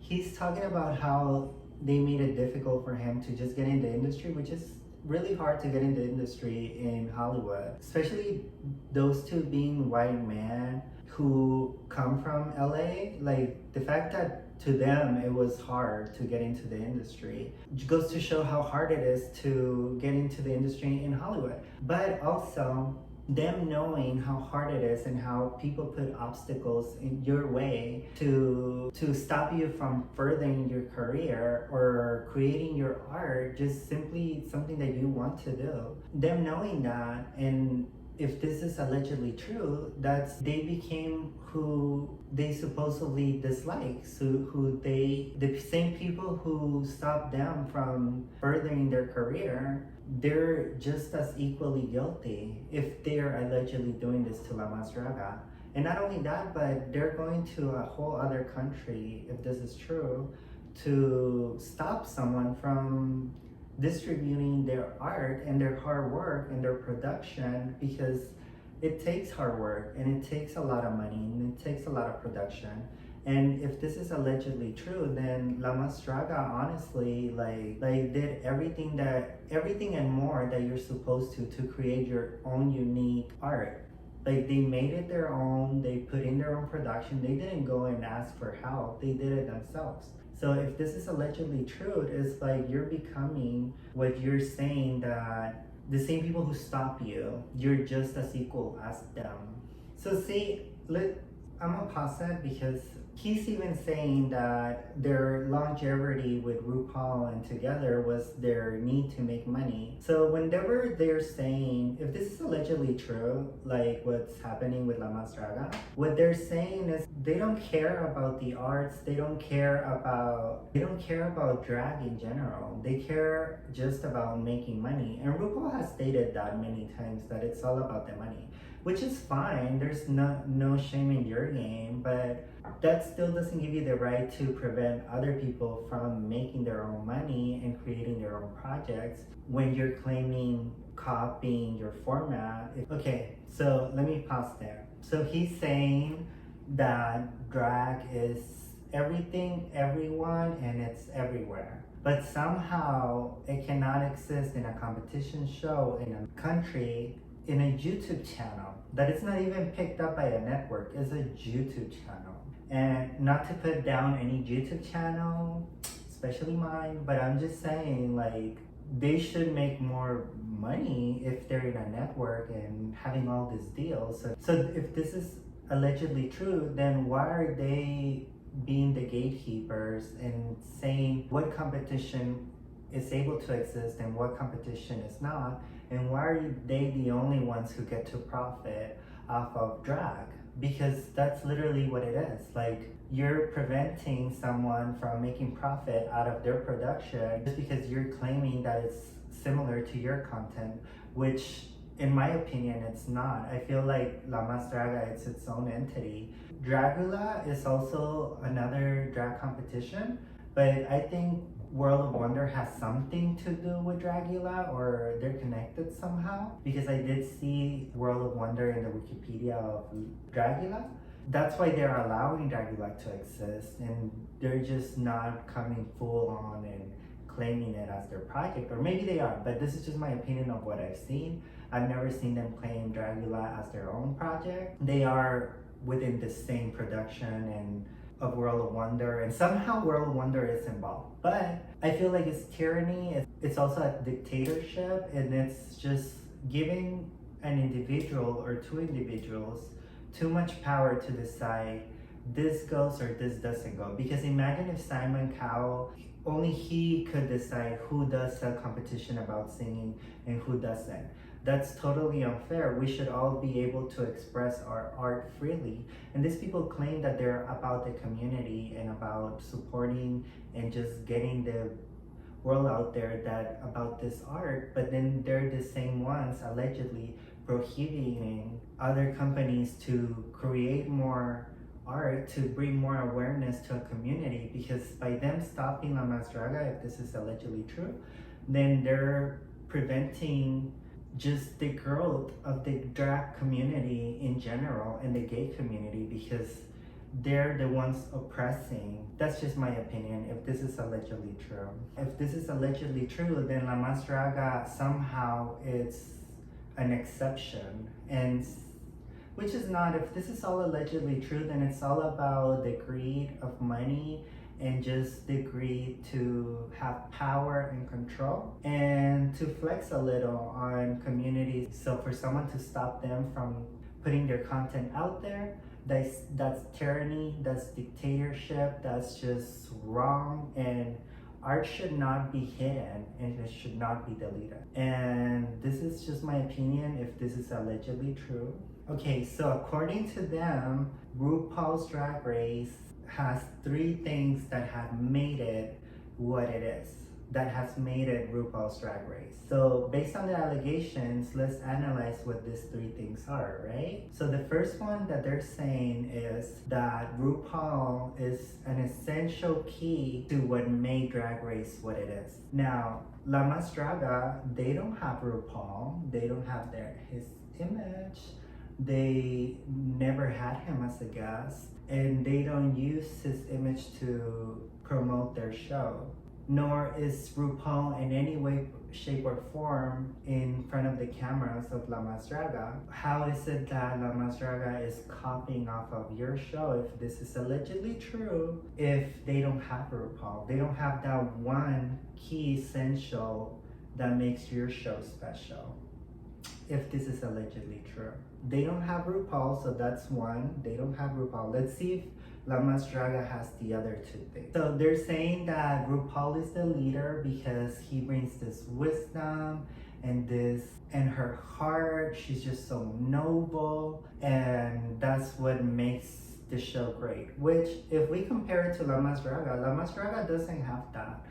He's talking about how they made it difficult for him to just get in the industry, which is really hard to get in the industry in Hollywood, especially those two being white men who come from LA. Like the fact that to them it was hard to get into the industry goes to show how hard it is to get into the industry in Hollywood. But also them knowing how hard it is and how people put obstacles in your way to stop you from furthering your career or creating your art, just simply something that you want to do. Them knowing that, and if this is allegedly true, that they became who they supposedly dislike, so the same people who stopped them from furthering their career, they're just as equally guilty if they're allegedly doing this to Mas Draga. And not only that, but they're going to a whole other country, if this is true, to stop someone from distributing their art and their hard work and their production, because it takes hard work and it takes a lot of money and it takes a lot of production. And if this is allegedly true, then Mas Draga honestly did everything and more that you're supposed to create your own unique art. Like they made it their own, they put in their own production, they didn't go and ask for help, they did it themselves. So if this is allegedly true, it's like you're becoming what you're saying, that the same people who stop you, you're just as equal as them. So see, I'm gonna pause that because he's even saying that their longevity with RuPaul and together was their need to make money. So whenever they're saying, if this is allegedly true, like what's happening with Mas Draga, what they're saying is they don't care about the arts, they don't care about drag in general. They care just about making money. And RuPaul has stated that many times, that it's all about the money, which is fine. There's no shame in your game, but that still doesn't give you the right to prevent other people from making their own money and creating their own projects when you're claiming copying your format. Okay, so let me pause there. So he's saying that drag is everything, everyone, and it's everywhere. But somehow it cannot exist in a competition show in a country, in a YouTube channel that it's not even picked up by a network. It's a YouTube channel. And not to put down any YouTube channel, especially mine, but I'm just saying, like, they should make more money if they're in a network and having all these deals. So if this is allegedly true, then why are they being the gatekeepers and saying what competition is able to exist and what competition is not? And why are they the only ones who get to profit off of drag? Because that's literally what it is. Like, you're preventing someone from making profit out of their production just because you're claiming that it's similar to your content, which in my opinion it's not. I feel like Mas Draga, it's its own entity. Dragula is also another drag competition, but I think World of Wonder has something to do with Dragula, or they're connected somehow, because I did see World of Wonder in the Wikipedia of Dragula. That's why they're allowing Dragula to exist, and they're just not coming full on and claiming it as their project. Or maybe they are, but this is just my opinion of what I've seen. I've never seen them claim Dragula as their own project. They are within the same production and of World of Wonder, and somehow World of Wonder is involved. But I feel like it's tyranny, it's also a dictatorship, and it's just giving an individual or two individuals too much power to decide this goes or this doesn't go. Because imagine if Simon Cowell, only he could decide who does a competition about singing and who doesn't. That's totally unfair. We should all be able to express our art freely. And these people claim that they're about the community and about supporting and just getting the world out there that about this art, but then they're the same ones allegedly prohibiting other companies to create more art to bring more awareness to a community, because by them stopping La Mas Draga, if this is allegedly true, then they're preventing just the growth of the drag community in general and the gay community, because they're the ones oppressing. That's just my opinion, if this is allegedly true. If this is allegedly true, then La Mas Draga somehow is an exception, and which is not. If this is all allegedly true, then it's all about the greed of money and just the greed to have power and control and to flex a little on communities. So for someone to stop them from putting their content out there, that's tyranny, that's dictatorship, that's just wrong, and art should not be hidden and it should not be deleted. And this is just my opinion, if this is allegedly true. Okay, so according to them, RuPaul's Drag Race has 3 things that have made it what it is, that has made it RuPaul's Drag Race. So based on the allegations, let's analyze what these 3 things are, right? So the first one that they're saying is that RuPaul is an essential key to what made Drag Race what it is. Now, La Mas Draga, they don't have RuPaul, they don't have his image, they never had him as a guest, and they don't use his image to promote their show. Nor is RuPaul in any way, shape, or form in front of the cameras of La Mas Draga. How is it that La Mas Draga is copying off of your show, if this is allegedly true, if they don't have RuPaul? They don't have that one key essential that makes your show special, if this is allegedly true. They don't have RuPaul, so that's one. They don't have RuPaul. Let's see if La Mas Draga has the other 2 things. So they're saying that RuPaul is the leader because he brings this wisdom and her heart. She's just so noble, and that's what makes the show great. Which, if we compare it to La Mas Draga doesn't have that.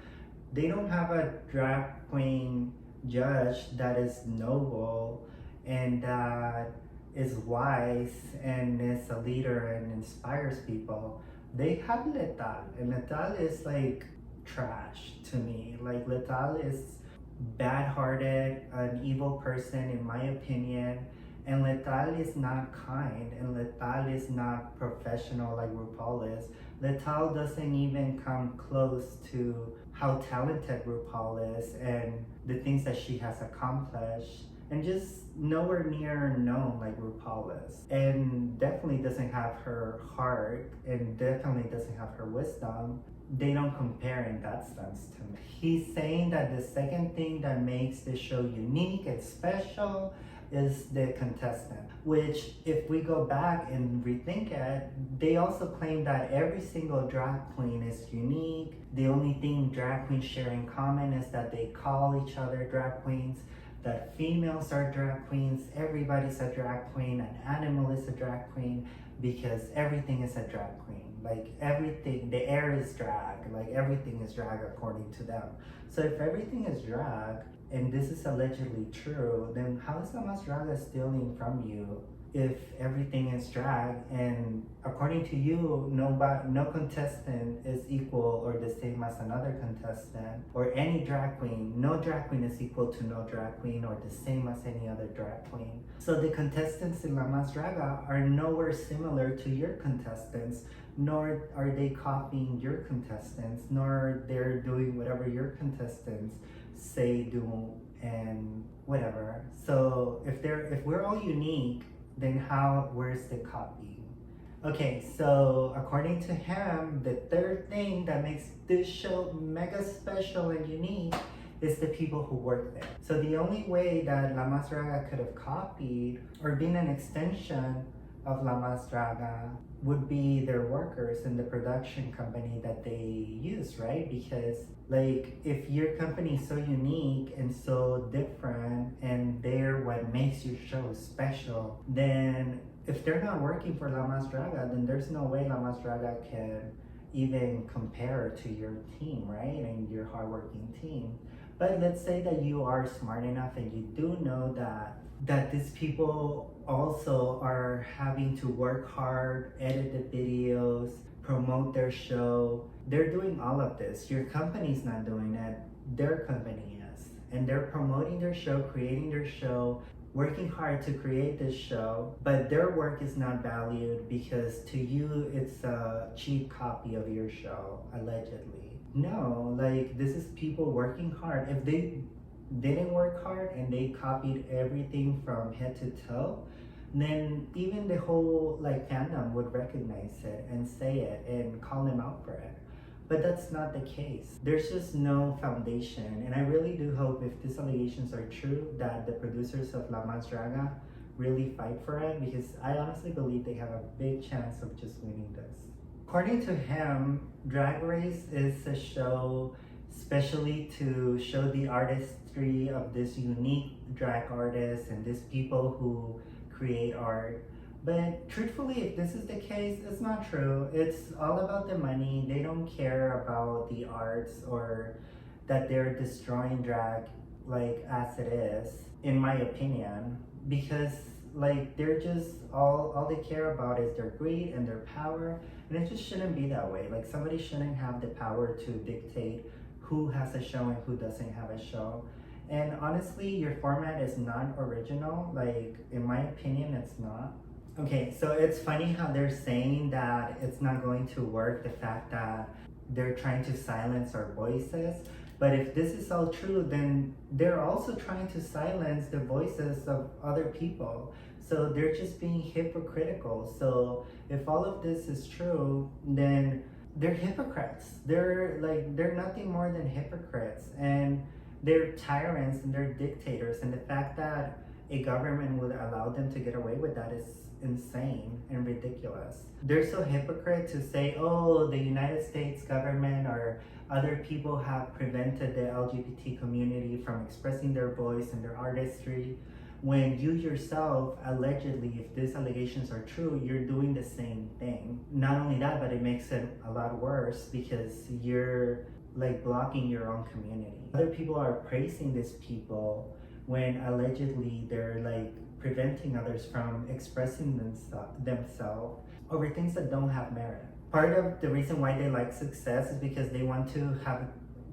They don't have a drag queen judge that is noble and that is wise and is a leader and inspires people. They have Letal, and Letal is like trash to me. Like, Letal is bad-hearted, an evil person in my opinion, and Letal is not kind, and Letal is not professional like RuPaul is. Letal doesn't even come close to how talented RuPaul is and the things that she has accomplished, and just nowhere near known like RuPaul is, and definitely doesn't have her heart and definitely doesn't have her wisdom. They don't compare in that sense to me. He's saying that the second thing that makes the show unique and special is the contestant, which, if we go back and rethink it, they also claim that every single drag queen is unique. The only thing drag queens share in common is that they call each other drag queens, that females are drag queens, everybody's a drag queen, an animal is a drag queen, because everything is a drag queen. Like, everything, the air is drag, like everything is drag according to them. So if everything is drag, and this is allegedly true, then how is La Mas Draga stealing from you if everything is drag? And according to you, no contestant is equal or the same as another contestant, or any drag queen. No drag queen is equal to no drag queen or the same as any other drag queen. So the contestants in La Mas Draga are nowhere similar to your contestants, nor are they copying your contestants, nor they're doing whatever your contestants say, do, and whatever. So if we're all unique, then where's the copy? Okay, so according to him, the third thing that makes this show mega special and unique is the people who work there. So the only way that La Mas Draga could have copied or been an extension of La Mas Draga would be their workers in the production company that they use, right? Because, like, if your company is so unique and so different and they're what makes your show special, then if they're not working for La Mas Draga, then there's no way La Mas Draga can even compare to your team, right? And your hardworking team. But let's say that you are smart enough and you do know that these people also are having to work hard, edit the videos, promote their show. They're doing all of this. Your company's not doing it, their company is. And they're promoting their show, creating their show, working hard to create this show, but their work is not valued because to you it's a cheap copy of your show, allegedly. No, like this is people working hard. If they didn't work hard and they copied everything from head to toe, then even the whole like fandom would recognize it and say it and call them out for it. But that's not the case. There's just no foundation, and I really do hope if these allegations are true that the producers of Mas Draga really fight for it, because I honestly believe they have a big chance of just winning this. According to him, Drag Race is a show especially to show the artistry of this unique drag artists and these people who create art. But truthfully, if this is the case, it's not true. It's all about the money. They don't care about the arts or that they're destroying drag like as it is, in my opinion, because like they're just all they care about is their greed and their power, and it just shouldn't be that way. Like somebody shouldn't have the power to dictate who has a show and who doesn't have a show. And honestly, your format is not original. Like in my opinion, it's not. Okay, so it's funny how they're saying that it's not going to work, the fact that they're trying to silence our voices. But if this is all true, then they're also trying to silence the voices of other people. So they're just being hypocritical. So if all of this is true, then they're hypocrites. They're nothing more than hypocrites. And they're tyrants and they're dictators. And the fact that a government would allow them to get away with that is insane and ridiculous. They're so hypocrite to say, oh, the United States government or other people have prevented the LGBT community from expressing their voice and their artistry, when you yourself, allegedly, if these allegations are true, you're doing the same thing. Not only that, but it makes it a lot worse because you're like blocking your own community. Other people are praising these people when allegedly they're like preventing others from expressing themselves over things that don't have merit. Part of the reason why they like success is because they want to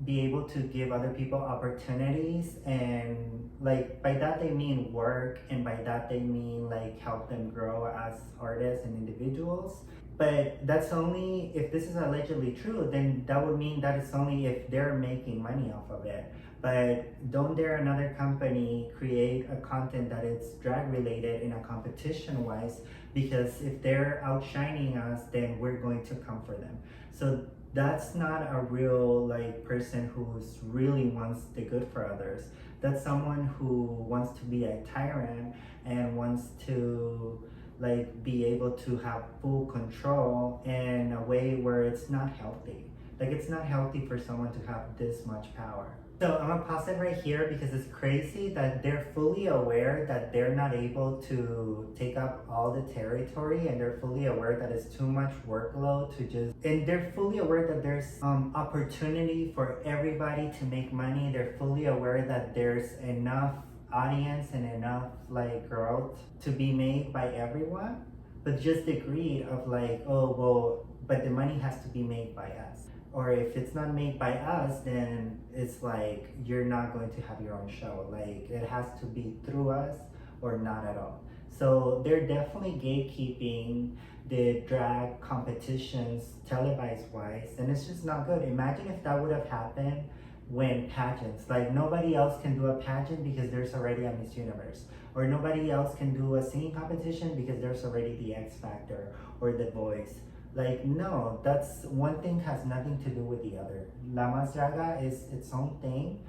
be able to give other people opportunities, and like by that they mean work, and by that they mean like help them grow as artists and individuals. But that's only if this is allegedly true, then that would mean that it's only if they're making money off of it. But don't dare another company create a content that is drag related in a competition wise, because if they're outshining us, then we're going to come for them. So that's not a real like person who's really wants the good for others. That's someone who wants to be a tyrant and wants to like be able to have full control in a way where it's not healthy. Like it's not healthy for someone to have this much power. So I'm gonna pause it right here because it's crazy that they're fully aware that they're not able to take up all the territory, and they're fully aware that it's too much workload to just, and they're fully aware that there's opportunity for everybody to make money. They're fully aware that there's enough audience and enough like growth to be made by everyone, but just the greed of like, oh well, but the money has to be made by us. Or if it's not made by us, then it's like you're not going to have your own show. Like it has to be through us or not at all. So they're definitely gatekeeping the drag competitions televised wise, and it's just not good. Imagine if that would have happened when pageants, like nobody else can do a pageant because there's already a Miss Universe, or nobody else can do a singing competition because there's already the X Factor or The Voice. Like, no, that's one thing has nothing to do with the other. Mas Draga is its own thing.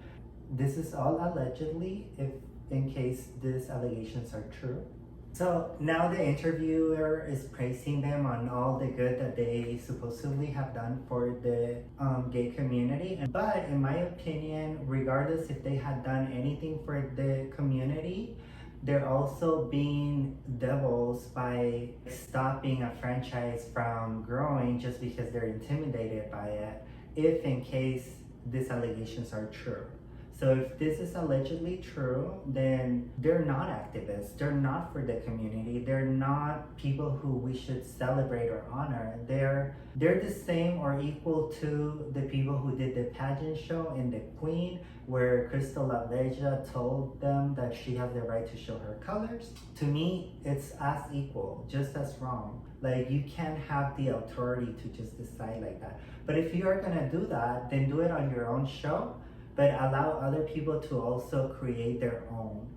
This is all allegedly, if in case these allegations are true. So now the interviewer is praising them on all the good that they supposedly have done for the gay community. But in my opinion, regardless if they had done anything for the community, they're also being devils by stopping a franchise from growing just because they're intimidated by it, if in case these allegations are true. So if this is allegedly true, then they're not activists. They're not for the community. They're not people who we should celebrate or honor. They're the same or equal to the people who did the pageant show in The Queen, where Crystal Laveja told them that she has the right to show her colors. To me, it's as equal, just as wrong. Like, you can't have the authority to just decide like that. But if you are gonna do that, then do it on your own show, but allow other people to also create their own.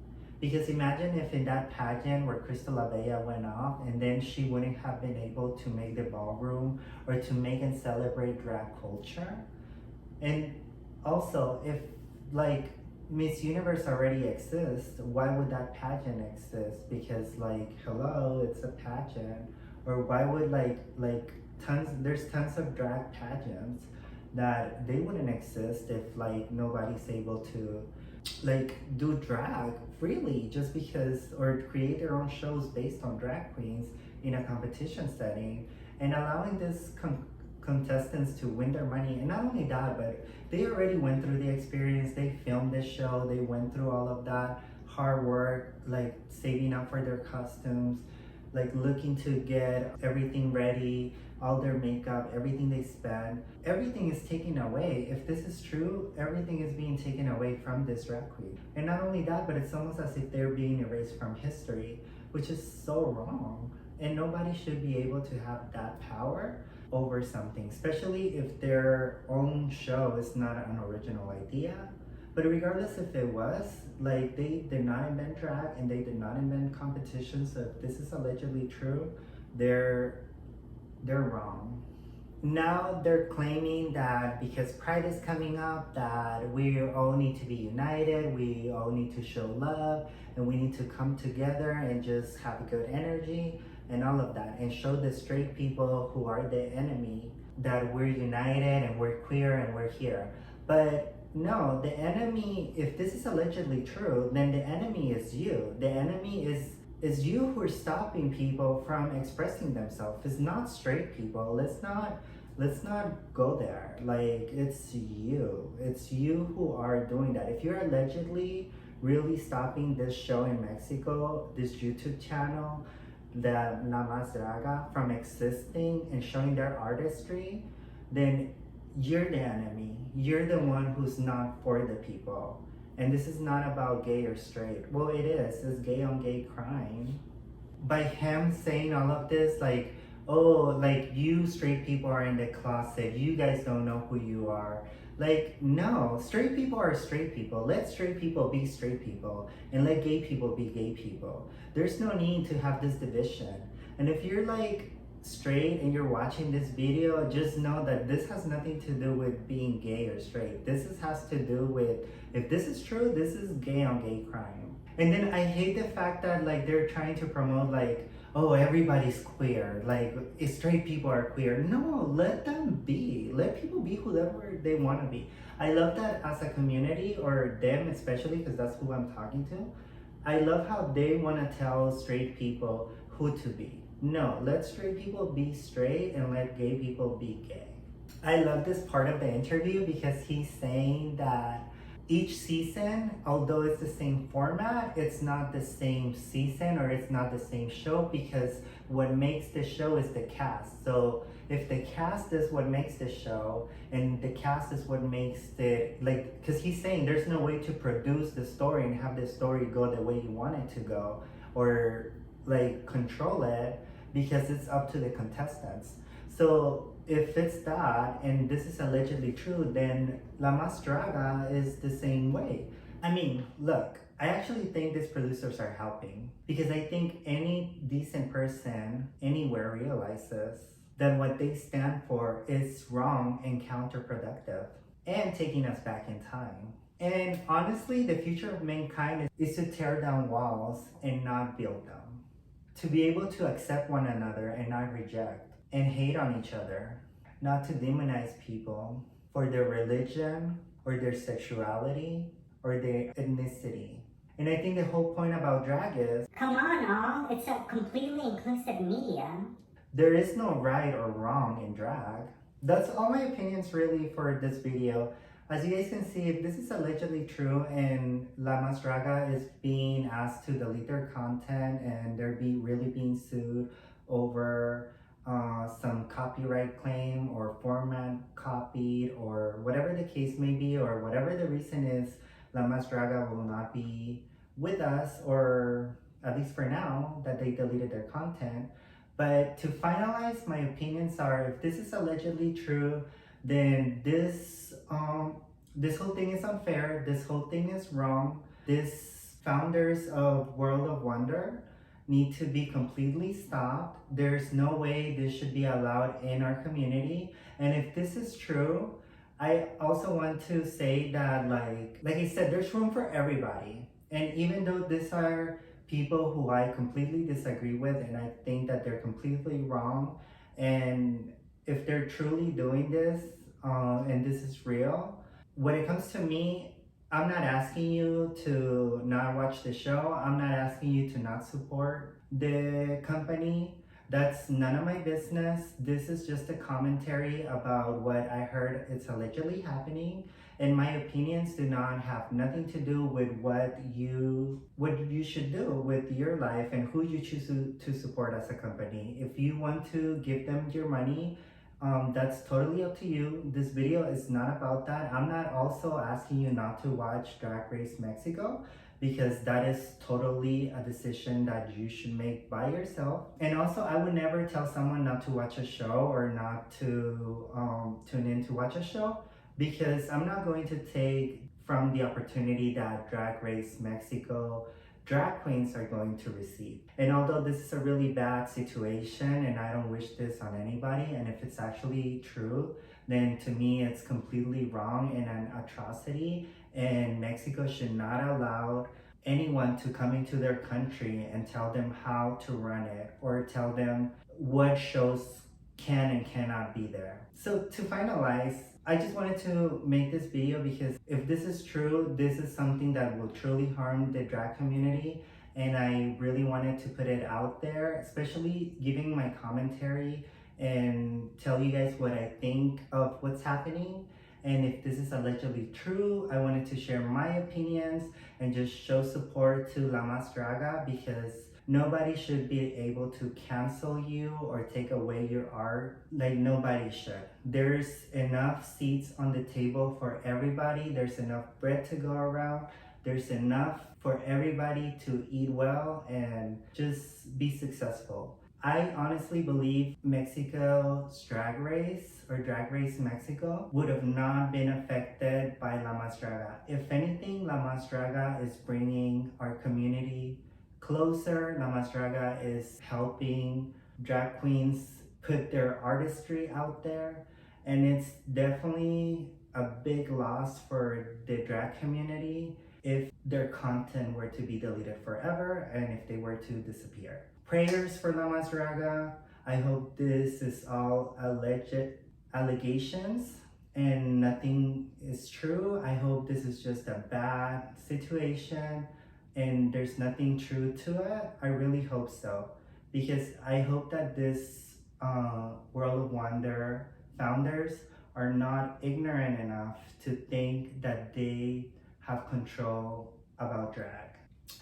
Because imagine if in that pageant where Crystal Abella went off and then she wouldn't have been able to make the ballroom or to make and celebrate drag culture. And also, if like Miss Universe already exists, why would that pageant exist? Because like, hello, it's a pageant. Or why would there's tons of drag pageants that they wouldn't exist if like nobody's able to like do drag freely just because, or create their own shows based on drag queens in a competition setting, and allowing this contestants to win their money. And not only that, but they already went through the experience. They filmed this show, they went through all of that hard work, like saving up for their costumes, like looking to get everything ready, all their makeup, everything they spend, everything is taken away. If this is true, everything is being taken away from this drag queen. And not only that, but it's almost as if they're being erased from history, which is so wrong. And nobody should be able to have that power over something, especially if their own show is not an original idea. But regardless if it was, like, they did not invent drag and they did not invent competition. So if this is allegedly true, they're wrong. Now they're claiming that because Pride is coming up, that we all need to be united, we all need to show love, and we need to come together and just have good energy and all of that, and show the straight people who are the enemy that we're united and we're queer and we're here. But no, the enemy, if this is allegedly true, then the enemy is you. The enemy is you who are stopping people from expressing themselves. It's not straight people. Let's not go there. Like, it's you who are doing that. If you're allegedly really stopping this show in Mexico, this YouTube channel, the Mas Draga, from existing and showing their artistry, then you're the enemy. You're the one who's not for the people. And this is not about gay or straight. Well, it is. It's gay on gay crime. By him saying all of this, like, oh, like, you straight people are in the closet. You guys don't know who you are. Like, no, straight people are straight people. Let straight people be straight people. And let gay people be gay people. There's no need to have this division. And if you're like straight and you're watching this video, just know that this has nothing to do with being gay or straight. Has to do with, if this is true, this is gay on gay crime. And then I hate the fact that like they're trying to promote like, oh, everybody's queer, like straight people are queer. No, let them be. Let people be whoever they want to be. I love that as a community, or them especially, because that's who I'm talking to. I love how they want to tell straight people who to be. No, let straight people be straight and let gay people be gay. I love this part of the interview because he's saying that each season, although it's the same format, it's not the same season or it's not the same show, because what makes the show is the cast. So if the cast is what makes the show and the cast is what makes the, like, because he's saying there's no way to produce the story and have the story go the way you want it to go, or like control it, because it's up to the contestants. So if it's that, and this is allegedly true, then La Mas Draga is the same way. I mean, look, I actually think these producers are helping, because I think any decent person anywhere realizes that what they stand for is wrong and counterproductive and taking us back in time. And honestly, the future of mankind is to tear down walls and not build them. To be able to accept one another and not reject and hate on each other. Not to demonize people for their religion or their sexuality or their ethnicity. And I think the whole point about drag is Come on, all. It's a completely inclusive media. there is no right or wrong in drag. That's all my opinions really for this video. As you guys can see, if this is allegedly true and Mas Draga is being asked to delete their content and they're really being sued over some copyright claim or format copied or whatever the case may be, or whatever the reason is, Mas Draga will not be with us, or at least for now, that they deleted their content. But to finalize, my opinions are, if this is allegedly true, then this whole thing is unfair. This whole thing is wrong. This founders of World of Wonder need to be completely stopped. There's no way this should be allowed in our community. And if this is true, I also want to say that like I said, there's room for everybody. And even though these are people who I completely disagree with and I think that they're completely wrong, and if they're truly doing this and this is real, when it comes to me, I'm not asking you to not watch the show. I'm not asking you to not support the company. That's none of my business. This is just a commentary about what I heard it's allegedly happening. And my opinions do not have nothing to do with what you should do with your life and who you choose to support as a company. If you want to give them your money, that's totally up to you. This video is not about that. I'm not also asking you not to watch Drag Race Mexico, because that is totally a decision that you should make by yourself. And also, I would never tell someone not to watch a show or not to tune in to watch a show, because I'm not going to take from the opportunity that Drag Race Mexico drag queens are going to receive. And although this is a really bad situation and I don't wish this on anybody, and if it's actually true, then to me it's completely wrong and an atrocity, and Mexico should not allow anyone to come into their country and tell them how to run it or tell them what shows can and cannot be there. So to finalize, I just wanted to make this video because if this is true, this is something that will truly harm the drag community, and I really wanted to put it out there, especially giving my commentary and tell you guys what I think of what's happening. And if this is allegedly true, I wanted to share my opinions and just show support to Mas Draga, because nobody should be able to cancel you or take away your art. Like, nobody should. There's enough seats on the table for everybody. There's enough bread to go around. There's enough for everybody to eat well and just be successful. I honestly believe Mexico's Drag Race or Drag Race Mexico would have not been affected by Mas Draga. If anything, Mas Draga is bringing our community closer. Mas Draga is helping drag queens put their artistry out there, and it's definitely a big loss for the drag community if their content were to be deleted forever and if they were to disappear. Prayers for Mas Draga. I hope this is all alleged allegations and nothing is true. I hope this is just a bad situation and there's nothing true to it. I really hope so, because I hope that this World of Wonder founders are not ignorant enough to think that they have control about drag.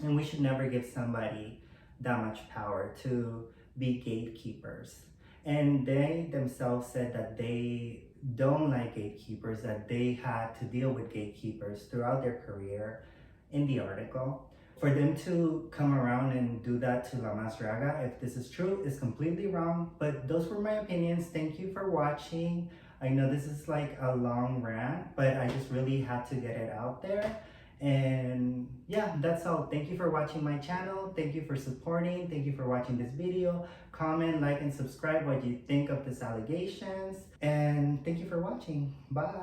And we should never give somebody that much power to be gatekeepers. And they themselves said that they don't like gatekeepers, that they had to deal with gatekeepers throughout their career in the article. For them to come around and do that to Mas Draga, if this is true, is completely wrong. But those were my opinions. Thank you for watching. I know this is like a long rant, but I just really had to get it out there. And yeah, that's all. Thank you for watching my channel. Thank you for supporting. Thank you for watching this video. Comment, like, and subscribe what you think of these allegations. And thank you for watching. Bye.